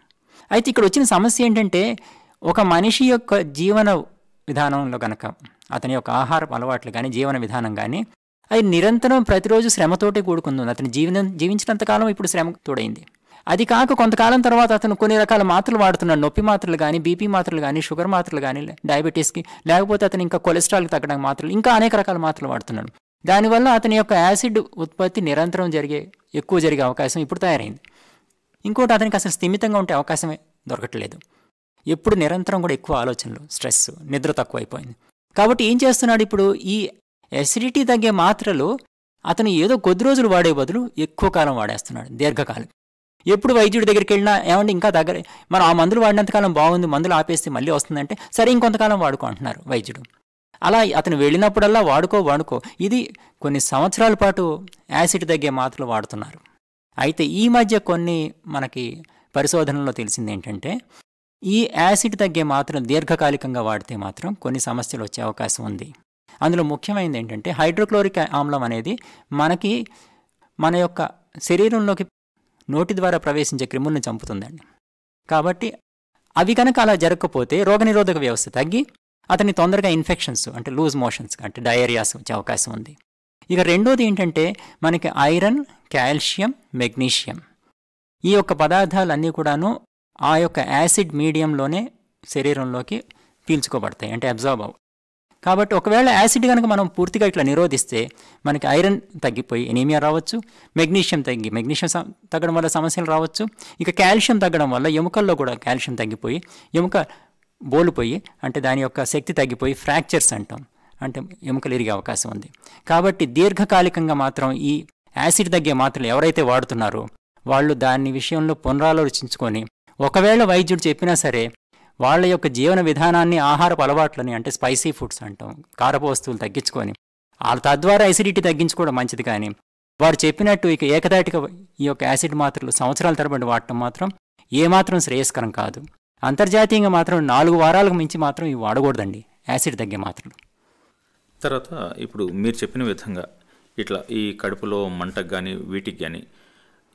అయితే ఇక్కడ వచ్చిన సమస్య ఏంటంటే, ఒక మనిషి యొక్క జీవన విధానంలో కనుక, అతని యొక్క ఆహార అలవాట్లు కానీ, జీవన విధానం కానీ, అది నిరంతరం ప్రతిరోజు శ్రమతోటే కూడుకుంది. అతను జీవించినంతకాలం ఇప్పుడు శ్రమ తోడైంది. అది కాక కొంతకాలం తర్వాత అతను కొన్ని రకాల మాత్రలు వాడుతున్నాడు, నొప్పి మాత్రలు కానీ, బీపీ మాత్రలు కానీ, షుగర్ మాత్రలు కానీ, డయాబెటీస్కి, లేకపోతే అతను ఇంకా కొలెస్ట్రాల్కి తగ్గడానికి మాత్రలు, ఇంకా అనేక రకాల మాత్రలు వాడుతున్నాడు. దానివల్ల అతని యొక్క యాసిడ్ ఉత్పత్తి నిరంతరం ఎక్కువ జరిగే అవకాశం ఇప్పుడు తయారైంది. ఇంకోటి, అతనికి అసలు స్థిమితంగా ఉండే అవకాశమే దొరకట్లేదు. ఎప్పుడు నిరంతరం కూడా ఎక్కువ ఆలోచనలు, స్ట్రెస్, నిద్ర తక్కువైపోయింది. కాబట్టి ఏం చేస్తున్నాడు ఇప్పుడు, ఈ ఎసిడిటీ తగ్గే మాత్రలు అతను ఏదో కొద్ది రోజులు వాడే బదులు ఎక్కువ కాలం వాడేస్తున్నాడు, దీర్ఘకాలం. ఎప్పుడు వైద్యుడి దగ్గరికి వెళ్ళినా, ఏమంటే ఇంకా మనం ఆ మందులు వాడినంతకాలం బాగుంది, మందులు ఆపేస్తే మళ్ళీ వస్తుందంటే సరే ఇంకొంతకాలం వాడుకో అంటున్నారు వైద్యుడు. అలా అతను వెళ్ళినప్పుడల్లా వాడుకో ఇది కొన్ని సంవత్సరాల పాటు యాసిడ్ తగ్గే మాత్రలు వాడుతున్నారు. అయితే ఈ మధ్య కొన్ని మనకి పరిశోధనలో తెలిసింది ఏంటంటే, ఈ యాసిడ్ తగ్గే మాత్రం దీర్ఘకాలికంగా వాడితే మాత్రం కొన్ని సమస్యలు వచ్చే అవకాశం ఉంది. అందులో ముఖ్యమైనది ఏంటంటే, హైడ్రోక్లోరిక్ ఆమ్లం అనేది మనకి మన యొక్క శరీరంలోకి నోటి ద్వారా ప్రవేశించే క్రిములను చంపుతుందండి. కాబట్టి అవి కనుక అలా జరగకపోతే రోగనిరోధక వ్యవస్థ తగ్గి అతని తొందరగా ఇన్ఫెక్షన్స్ అంటే లూజ్ మోషన్స్ అంటే డయేరియాస్ వచ్చే అవకాశం ఉంది. ఇక రెండోది ఏంటంటే మనకి ఐరన్, కాల్షియం, మెగ్నీషియం ఈ యొక్క పదార్థాలన్నీ కూడాను ఆ యొక్క యాసిడ్ మీడియంలోనే శరీరంలోకి పీల్చుకోబడతాయి, అంటే అబ్జార్బ్ అవ్వ. కాబట్టి ఒకవేళ యాసిడ్ కనుక మనం పూర్తిగా ఇట్లా నిరోధిస్తే మనకి ఐరన్ తగ్గిపోయి ఎనీమియా రావచ్చు, మెగ్నీషియం తగ్గడం వల్ల సమస్యలు రావచ్చు. ఇక కాల్షియం తగ్గడం వల్ల ఎముకల్లో కూడా కాల్షియం తగ్గిపోయి ఎముక బోలుపోయి అంటే దాని యొక్క శక్తి తగ్గిపోయి ఫ్రాక్చర్స్ అంటాం, అంటే ఎముకలు ఇరిగే అవకాశం ఉంది. కాబట్టి దీర్ఘకాలికంగా మాత్రం ఈ యాసిడ్ తగ్గే మాత్రలు ఎవరైతే వాడుతున్నారో వాళ్ళు దాని విషయంలో పునరాలోచించుకొని ఒకవేళ వైద్యుడు చెప్పినా సరే వాళ్ళ యొక్క జీవన విధానాన్ని, ఆహారపు అలవాట్లని అంటే స్పైసీ ఫుడ్స్ అంటాం, కారపు వస్తువులు తగ్గించుకొని తద్వారా అసిడిటీ తగ్గించుకోవడం మంచిది. కానీ వారు చెప్పినట్టు ఇక ఏకదాటిగా ఈ యొక్క యాసిడ్ మాత్రలు సంవత్సరాల తరబడి వాడటం మాత్రం ఏమాత్రం శ్రేయస్కరం కాదు. అంతర్జాతీయంగా మాత్రం 4 వారాలకు మించి మాత్రం ఇవి వాడకూడదండి యాసిడ్ తగ్గే మాత్రలు. తర్వాత ఇప్పుడు మీరు చెప్పిన విధంగా ఇట్లా ఈ కడుపులో మంటకు కానీ వీటికి కానీ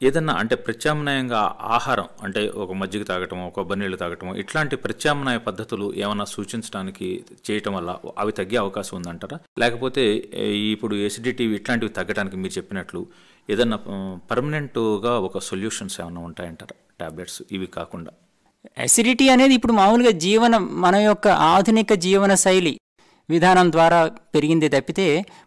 ఏదన్నా అంటే ప్రత్యామ్నాయంగా ఆహారం అంటే ఒక మజ్జిగ తాగటం, ఒక కొబ్బరి నీళ్ళు తాగటం ఇట్లాంటి ప్రత్యామ్నాయ పద్ధతులు ఏమన్నా సూచించడానికి చేయటం వల్ల అవి తగ్గే అవకాశం ఉందంటారా? లేకపోతే ఇప్పుడు ఎసిడిటీ ఇట్లాంటివి తగ్గడానికి మీరు చెప్పినట్లు ఏదన్నా పర్మనెంట్గా ఒక సొల్యూషన్స్ ఏమన్నా ఉంటాయంటారా టాబ్లెట్స్ ఇవి కాకుండా? అసిడిటీ అనేది ఇప్పుడు మామూలుగా మన యొక్క ఆధునిక జీవన శైలి విధానం ద్వారా పెరిగింది తప్పితే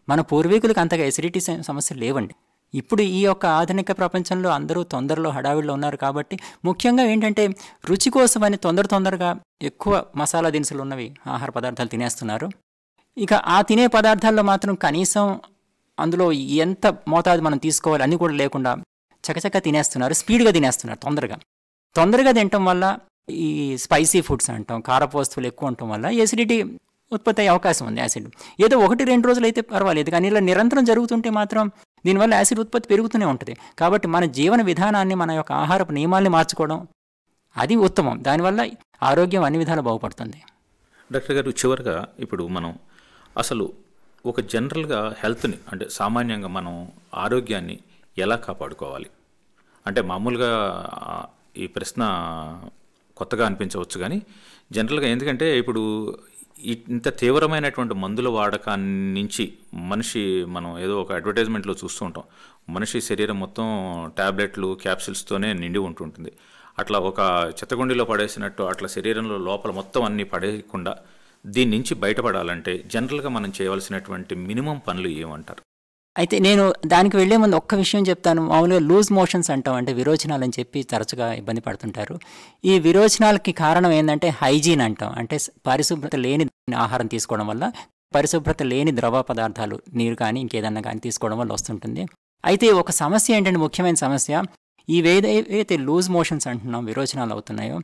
మన పూర్వీకులకు అంతగా ఎసిడిటీ సమస్యలు లేవండి. ఇప్పుడు ఈ యొక్క ఆధునిక ప్రపంచంలో అందరూ తొందరలో హడావిడిలో ఉన్నారు కాబట్టి ముఖ్యంగా ఏంటంటే రుచి కోసమని తొందరగా ఎక్కువ మసాలా దినుసులు ఉన్నవి ఆహార పదార్థాలు తినేస్తున్నారు. ఇక ఆ తినే పదార్థాల్లో మాత్రం కనీసం అందులో ఎంత మోతాదు మనం తీసుకోవాలి అన్నీ కూడా లేకుండా చకచక తినేస్తున్నారు, స్పీడ్గా తినేస్తున్నారు. తొందరగా తినటం వల్ల ఈ స్పైసీ ఫుడ్స్ అంటాం, కారపు వస్తువులు ఎక్కువ ఉండటం వల్ల ఎసిడిటీ ఉత్పత్తి అయ్యే అవకాశం ఉంది. యాసిడ్ ఏదో 1-2 రోజులు అయితే పర్వాలేదు, కానీ ఇలా నిరంతరం జరుగుతుంటే మాత్రం దీనివల్ల యాసిడ్ ఉత్పత్తి పెరుగుతూనే ఉంటుంది. కాబట్టి మన జీవన విధానాన్ని, మన యొక్క ఆహారపు నియమాల్ని మార్చుకోవడం అది ఉత్తమం. దానివల్ల ఆరోగ్యం అన్ని విధాలు బాగుపడుతుంది. డాక్టర్ గారు, చివరిగా ఇప్పుడు మనం అసలు ఒక జనరల్గా హెల్త్ని అంటే సామాన్యంగా మనం ఆరోగ్యాన్ని ఎలా కాపాడుకోవాలి అంటే మామూలుగా ఈ ప్రశ్న కొత్తగా అనిపించవచ్చు, కానీ జనరల్గా ఎందుకంటే ఇప్పుడు ఇంత తీవ్రమైనటువంటి మందుల వాడకాన్ని నుంచి మనం ఏదో ఒక అడ్వర్టైజ్మెంట్లో చూస్తూ ఉంటాం, మనిషి శరీరం మొత్తం ట్యాబ్లెట్లు క్యాప్సిల్స్తోనే నిండి ఉంటుంటుంది. అట్లా ఒక చెత్తగుండిలో పడేసినట్టు అట్లా శరీరంలో లోపల మొత్తం అన్నీ పడేయకుండా దీని నుంచి బయటపడాలంటే జనరల్గా మనం చేయవలసినటువంటి మినిమం పనులు ఏమంటారు? అయితే నేను దానికి వెళ్లే ముందు ఒక్క విషయం చెప్తాను. మామూలుగా లూజ్ మోషన్స్ అంటాం, అంటే విరోచనాలు అని చెప్పి తరచుగా ఇబ్బంది పడుతుంటారు. ఈ విరోచనాలకి కారణం ఏంటంటే హైజీన్ అంటాం, అంటే పరిశుభ్రత లేని ఆహారం తీసుకోవడం వల్ల, పరిశుభ్రత లేని ద్రవ పదార్థాలు నీరు కానీ ఇంకేదన్నా కానీ తీసుకోవడం వల్ల వస్తుంటుంది. అయితే ఒక సమస్య ఏంటంటే ముఖ్యమైన సమస్య, ఏదైతే లూజ్ మోషన్స్ అంటున్నాం, విరోచనాలు అవుతున్నాయో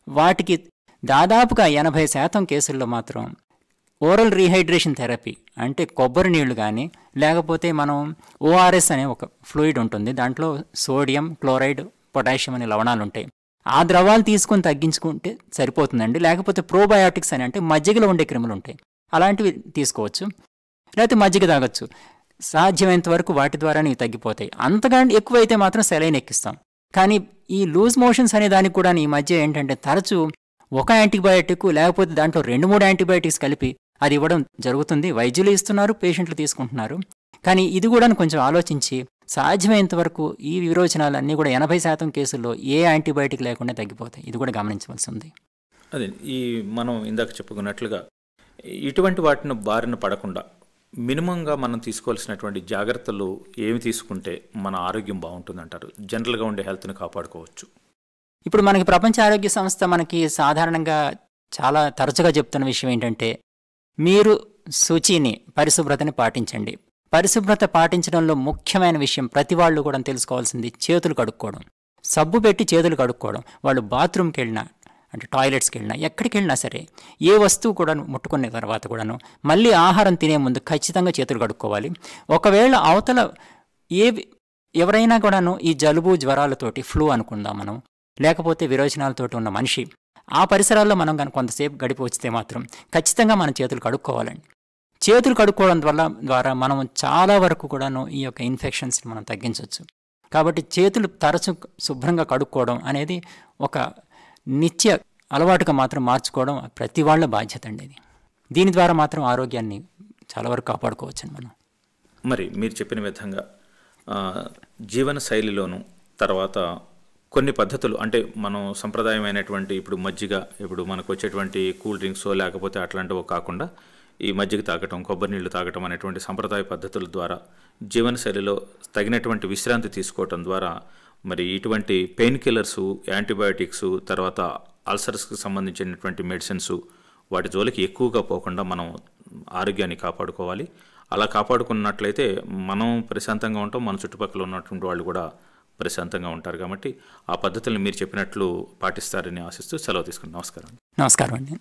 వాటికి దాదాపుగా 80% కేసుల్లో మాత్రం ఓరల్ రీహైడ్రేషన్ థెరపీ అంటే కొబ్బరి నీళ్లు కానీ లేకపోతే మనం ఓఆర్ఎస్ అనే ఒక ఫ్లూయిడ్ ఉంటుంది, దాంట్లో సోడియం, క్లోరైడ్, పొటాషియం అనే లవణాలు ఉంటాయి. ఆ ద్రవాలు తీసుకొని తగ్గించుకుంటే సరిపోతుందండి. లేకపోతే ప్రోబయాటిక్స్ అని అంటే మజ్జిగలో ఉండే క్రిములు ఉంటాయి, అలాంటివి తీసుకోవచ్చు. లేకపోతే మజ్జిగ తాగొచ్చు. సాధ్యమైనంత వరకు వాటి ద్వారానే తగ్గిపోతాయి. అంతకంటే ఎక్కువైతే మాత్రం సెలైన్ ఎక్కిస్తాం. కానీ ఈ లూజ్ మోషన్స్ అనే దానికి కూడా ఈ మధ్య ఏంటంటే తరచూ ఒక యాంటీబయాటిక్ లేకపోతే దాంట్లో 2-3 యాంటీబయాటిక్స్ కలిపి అది ఇవ్వడం జరుగుతుంది. వైద్యులు ఇస్తున్నారు, పేషెంట్లు తీసుకుంటున్నారు. కానీ ఇది కూడా కొంచెం ఆలోచించి సాధ్యమైనంత వరకు ఈ విరోచనాలన్నీ కూడా 80% కేసుల్లో ఏ యాంటీబయాటిక్ లేకుండా తగ్గిపోతాయి. ఇది కూడా గమనించవలసి ఉంది. అదే మనం ఇందాక చెప్పుకున్నట్లుగా ఇటువంటి వాటిని బారిన పడకుండా మినిమంగా మనం తీసుకోవాల్సినటువంటి జాగ్రత్తలు ఏమి తీసుకుంటే మన ఆరోగ్యం బాగుంటుందంటారు, జనరల్గా ఉండే హెల్త్ని కాపాడుకోవచ్చు? ఇప్పుడు మనకి ప్రపంచ ఆరోగ్య సంస్థ మనకి సాధారణంగా చాలా తరచుగా చెప్తున్న విషయం ఏంటంటే మీరు శుచిని, పరిశుభ్రతని పాటించండి. పరిశుభ్రత పాటించడంలో ముఖ్యమైన విషయం ప్రతి వాళ్ళు కూడా తెలుసుకోవాల్సింది చేతులు కడుక్కోవడం, సబ్బు పెట్టి చేతులు కడుక్కోవడం. వాళ్ళు బాత్రూమ్కి వెళ్ళినా అంటే టాయిలెట్స్కి వెళ్ళినా ఎక్కడికి వెళ్ళినా సరే ఏ వస్తువు కూడా ముట్టుకునే తర్వాత కూడాను మళ్ళీ ఆహారం తినే ముందు ఖచ్చితంగా చేతులు కడుక్కోవాలి. ఒకవేళ అవతల ఎవరైనా కూడాను ఈ జలుబు జ్వరాలతోటి ఫ్లూ అనుకుందాం మనం, లేకపోతే విరోచనాలతోటి ఉన్న మనిషి ఆ పరిసరాల్లో మనం కనుక కొంతసేపు గడిపి వచ్చితే మాత్రం ఖచ్చితంగా మనం చేతులు కడుక్కోవాలండి. చేతులు కడుక్కోవడం ద్వారా మనం చాలా వరకు కూడాను ఈ యొక్క ఇన్ఫెక్షన్స్ని మనం తగ్గించవచ్చు. కాబట్టి చేతులు తరచు శుభ్రంగా కడుక్కోవడం అనేది ఒక నిత్య అలవాటుగా మాత్రం మార్చుకోవడం ప్రతి వాళ్ళ బాధ్యత అండి. ఇది దీని ద్వారా మాత్రం ఆరోగ్యాన్ని చాలా వరకు కాపాడుకోవచ్చండి మనం. మరి మీరు చెప్పిన విధంగా జీవన శైలిలోను తర్వాత కొన్ని పద్ధతులు అంటే మనం సంప్రదాయమైనటువంటి ఇప్పుడు మజ్జిగ, ఇప్పుడు మనకు వచ్చేటువంటి కూల్ డ్రింక్స్ లేకపోతే అట్లాంటివి కాకుండా ఈ మజ్జిగ తాగటం, కొబ్బరి నీళ్లు తాగటం అనేటువంటి సంప్రదాయ పద్ధతుల ద్వారా జీవనశైలిలో తగినటువంటి విశ్రాంతి తీసుకోవటం ద్వారా మరి ఇటువంటి పెయిన్ కిల్లర్స్, యాంటీబయాటిక్స్, తర్వాత అల్సర్స్కి సంబంధించినటువంటి మెడిసిన్స్ వాటి జోలికి ఎక్కువగా పోకుండా మనం ఆరోగ్యాన్ని కాపాడుకోవాలి. అలా కాపాడుకున్నట్లయితే మనం ప్రశాంతంగా ఉంటాం, మన చుట్టుపక్కల ఉన్నటువంటి వాళ్ళు కూడా ప్రశాంతంగా ఉంటారు. కాబట్టి ఆ పద్ధతులను మీరు చెప్పినట్లు పాటిస్తారని ఆశిస్తూ సెలవు తీసుకుంటాం. నమస్కారం. నమస్కారం అండి.